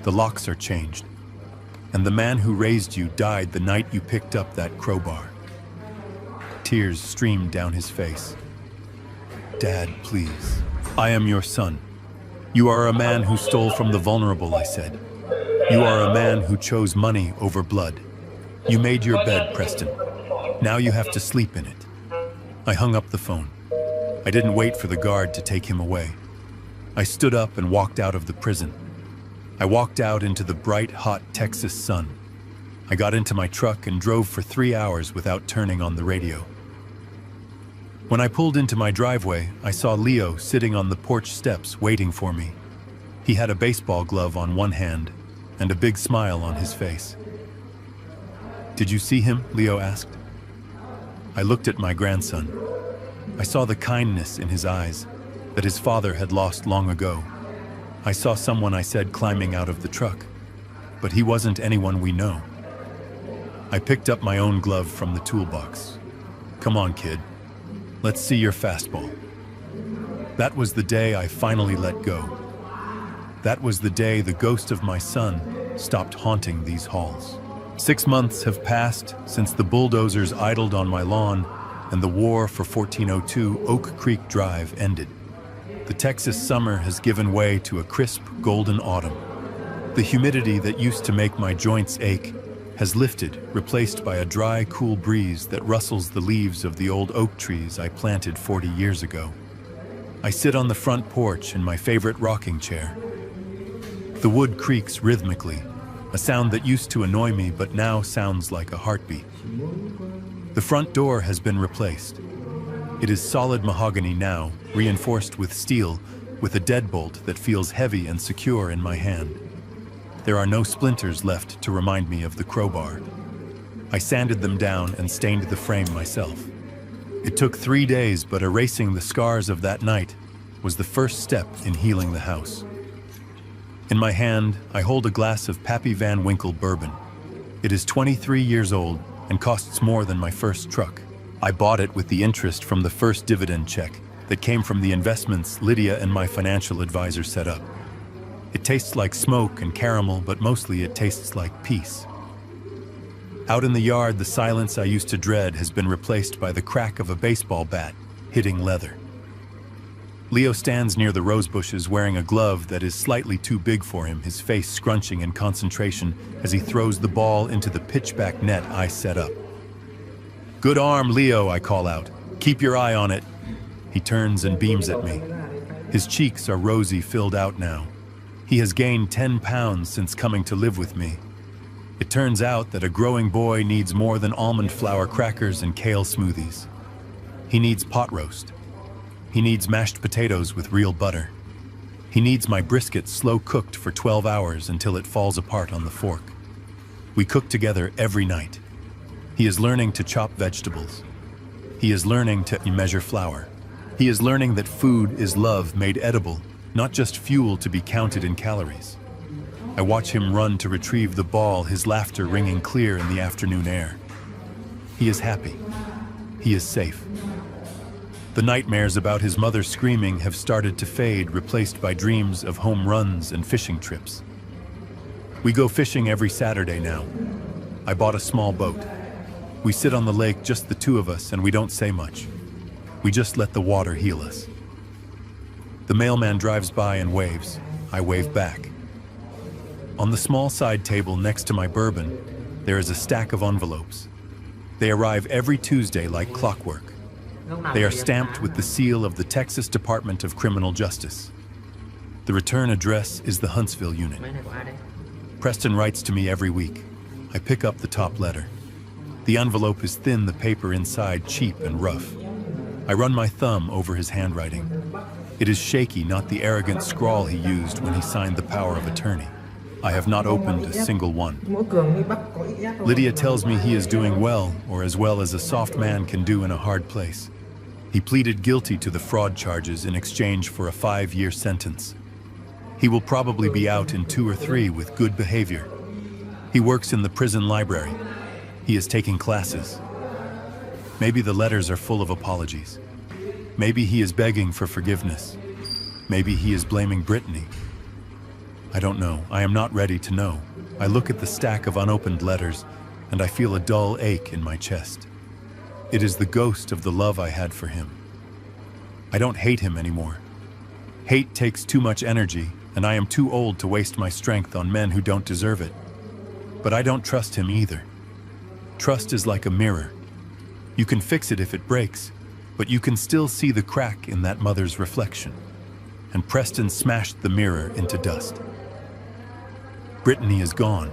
The locks are changed. And the man who raised you died the night you picked up that crowbar." Tears streamed down his face. "Dad, please. I am your son. You are a man who stole from the vulnerable," I said. "You are a man who chose money over blood. You made your bed, Preston. Now you have to sleep in it." I hung up the phone. I didn't wait for the guard to take him away. I stood up and walked out of the prison. I walked out into the bright, hot Texas sun. I got into my truck and drove for 3 hours without turning on the radio. When I pulled into my driveway, I saw Leo sitting on the porch steps waiting for me. He had a baseball glove on one hand and a big smile on his face. "Did you see him?" Leo asked. I looked at my grandson. I saw the kindness in his eyes that his father had lost long ago. I saw someone I said climbing out of the truck, but he wasn't anyone we know. I picked up my own glove from the toolbox. "Come on, kid. Let's see your fastball." That was the day I finally let go. That was the day the ghost of my son stopped haunting these halls. 6 months have passed since the bulldozers idled on my lawn and the war for 1402 Oak Creek Drive ended. The Texas summer has given way to a crisp, golden autumn. The humidity that used to make my joints ache has lifted, replaced by a dry, cool breeze that rustles the leaves of the old oak trees I planted 40 years ago. I sit on the front porch in my favorite rocking chair. The wood creaks rhythmically, a sound that used to annoy me but now sounds like a heartbeat. The front door has been replaced. It is solid mahogany now, reinforced with steel, with a deadbolt that feels heavy and secure in my hand. There are no splinters left to remind me of the crowbar. I sanded them down and stained the frame myself. It took 3 days, but erasing the scars of that night was the first step in healing the house. In my hand, I hold a glass of Pappy Van Winkle bourbon. It is 23 years old and costs more than my first truck. I bought it with the interest from the first dividend check that came from the investments Lydia and my financial advisor set up. It tastes like smoke and caramel, but mostly it tastes like peace. Out in the yard, the silence I used to dread has been replaced by the crack of a baseball bat hitting leather. Leo stands near the rose bushes wearing a glove that is slightly too big for him, his face scrunching in concentration as he throws the ball into the pitchback net I set up. "Good arm, Leo," I call out. "Keep your eye on it." He turns and beams at me. His cheeks are rosy, filled out now. He has gained 10 pounds since coming to live with me. It turns out that a growing boy needs more than almond flour crackers and kale smoothies. He needs pot roast. He needs mashed potatoes with real butter. He needs my brisket slow-cooked for 12 hours until it falls apart on the fork. We cook together every night. He is learning to chop vegetables. He is learning to measure flour. He is learning that food is love made edible, not just fuel to be counted in calories. I watch him run to retrieve the ball, his laughter ringing clear in the afternoon air. He is happy. He is safe. The nightmares about his mother screaming have started to fade, replaced by dreams of home runs and fishing trips. We go fishing every Saturday now. I bought a small boat. We sit on the lake, just the two of us, and we don't say much. We just let the water heal us. The mailman drives by and waves. I wave back. On the small side table next to my bourbon, there is a stack of envelopes. They arrive every Tuesday like clockwork. They are stamped with the seal of the Texas Department of Criminal Justice. The return address is the Huntsville unit. Preston writes to me every week. I pick up the top letter. The envelope is thin, the paper inside cheap and rough. I run my thumb over his handwriting. It is shaky, not the arrogant scrawl he used when he signed the power of attorney. I have not opened a single one. Lydia tells me he is doing well, or as well as a soft man can do in a hard place. He pleaded guilty to the fraud charges in exchange for a 5-year sentence. He will probably be out in 2 or 3 with good behavior. He works in the prison library. He is taking classes. Maybe the letters are full of apologies. Maybe he is begging for forgiveness. Maybe he is blaming Brittany. I don't know. I am not ready to know. I look at the stack of unopened letters, and I feel a dull ache in my chest. It is the ghost of the love I had for him. I don't hate him anymore. Hate takes too much energy, and I am too old to waste my strength on men who don't deserve it. But I don't trust him either. Trust is like a mirror. You can fix it if it breaks, but you can still see the crack in that mother's reflection. And Preston smashed the mirror into dust. Brittany is gone.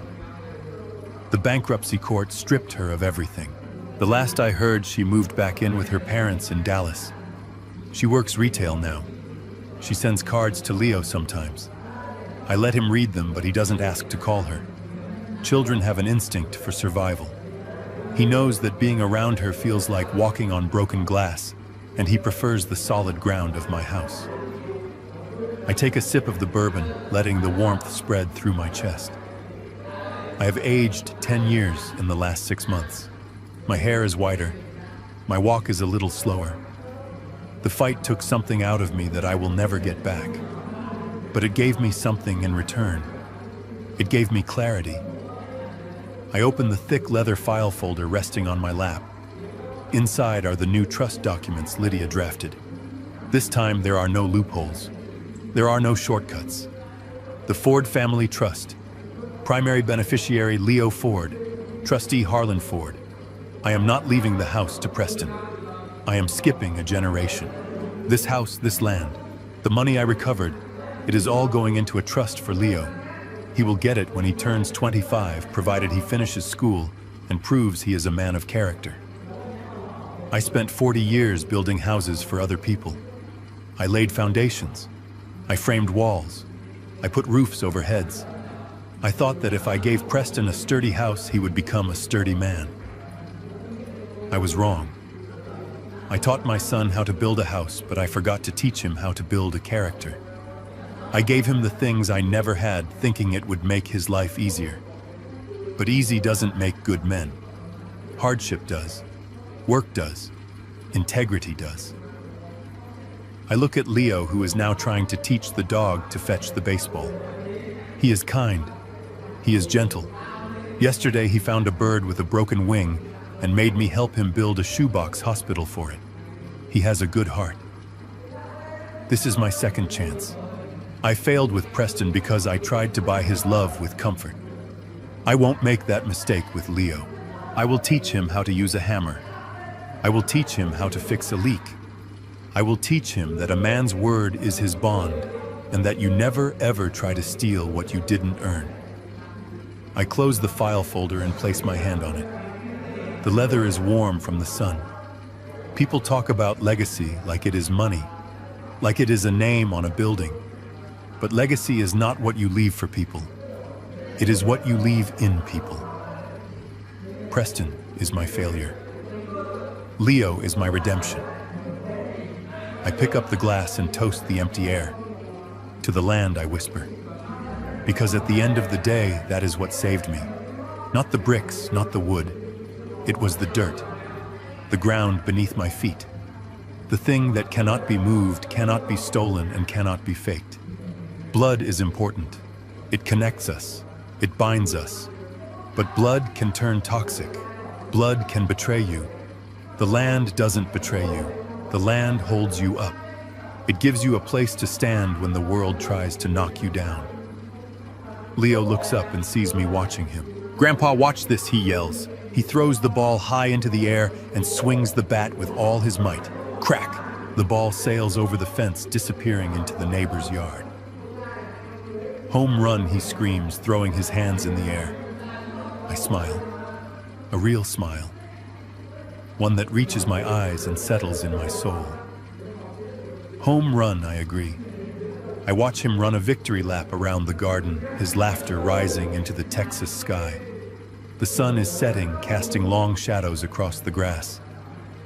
The bankruptcy court stripped her of everything. The last I heard, she moved back in with her parents in Dallas. She works retail now. She sends cards to Leo sometimes. I let him read them, but he doesn't ask to call her. Children have an instinct for survival. He knows that being around her feels like walking on broken glass, and he prefers the solid ground of my house. I take a sip of the bourbon, letting the warmth spread through my chest. I have aged 10 years in the last 6 months. My hair is whiter. My walk is a little slower. The fight took something out of me that I will never get back. But it gave me something in return. It gave me clarity. I open the thick leather file folder resting on my lap. Inside are the new trust documents Lydia drafted. This time there are no loopholes. There are no shortcuts. The Ford Family Trust. Primary beneficiary Leo Ford. Trustee Harlan Ford. I am not leaving the house to Preston. I am skipping a generation. This house, this land, the money I recovered, it is all going into a trust for Leo. He will get it when he turns 25, provided he finishes school and proves he is a man of character. I spent 40 years building houses for other people. I laid foundations. I framed walls. I put roofs over heads. I thought that if I gave Preston a sturdy house, he would become a sturdy man. I was wrong. I taught my son how to build a house, but I forgot to teach him how to build a character. I gave him the things I never had, thinking it would make his life easier. But easy doesn't make good men. Hardship does. Work does. Integrity does. I look at Leo, who is now trying to teach the dog to fetch the baseball. He is kind. He is gentle. Yesterday he found a bird with a broken wing and made me help him build a shoebox hospital for it. He has a good heart. This is my second chance. I failed with Preston because I tried to buy his love with comfort. I won't make that mistake with Leo. I will teach him how to use a hammer. I will teach him how to fix a leak. I will teach him that a man's word is his bond, and that you never ever try to steal what you didn't earn. I close the file folder and place my hand on it. The leather is warm from the sun. People talk about legacy like it is money, like it is a name on a building. But legacy is not what you leave for people. It is what you leave in people. Preston is my failure. Leo is my redemption. I pick up the glass and toast the empty air. To the land I whisper. Because at the end of the day, that is what saved me. Not the bricks, not the wood. It was the dirt. The ground beneath my feet. The thing that cannot be moved, cannot be stolen, and cannot be faked. Blood is important. It connects us. It binds us. But blood can turn toxic. Blood can betray you. The land doesn't betray you. The land holds you up. It gives you a place to stand when the world tries to knock you down. Leo looks up and sees me watching him. "Grandpa, watch this," he yells. He throws the ball high into the air and swings the bat with all his might. Crack! The ball sails over the fence, disappearing into the neighbor's yard. "Home run," he screams, throwing his hands in the air. I smile. A real smile. One that reaches my eyes and settles in my soul. Home run, I agree. I watch him run a victory lap around the garden, his laughter rising into the Texas sky. The sun is setting, casting long shadows across the grass.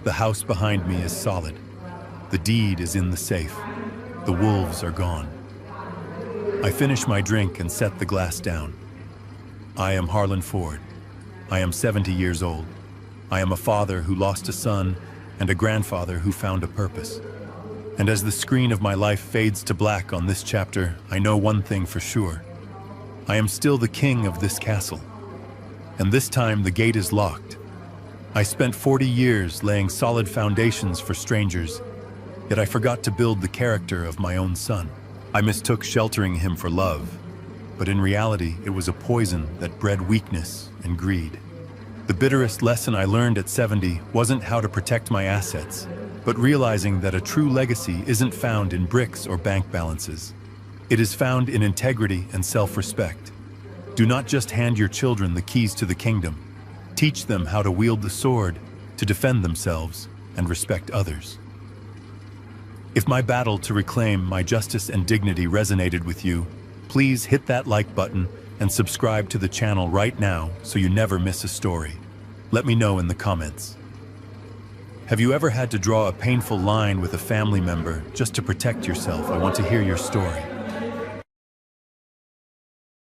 The house behind me is solid. The deed is in the safe. The wolves are gone. I finish my drink and set the glass down. I am Harlan Ford. I am 70 years old. I am a father who lost a son and a grandfather who found a purpose. And as the screen of my life fades to black on this chapter, I know one thing for sure. I am still the king of this castle. And this time the gate is locked. I spent 40 years laying solid foundations for strangers, yet I forgot to build the character of my own son. I mistook sheltering him for love, but in reality it was a poison that bred weakness and greed. The bitterest lesson I learned at 70 wasn't how to protect my assets, but realizing that a true legacy isn't found in bricks or bank balances. It is found in integrity and self-respect. Do not just hand your children the keys to the kingdom. Teach them how to wield the sword, to defend themselves, and respect others. If my battle to reclaim my justice and dignity resonated with you, please hit that like button and subscribe to the channel right now so you never miss a story. Let me know in the comments. Have you ever had to draw a painful line with a family member just to protect yourself? I want to hear your story.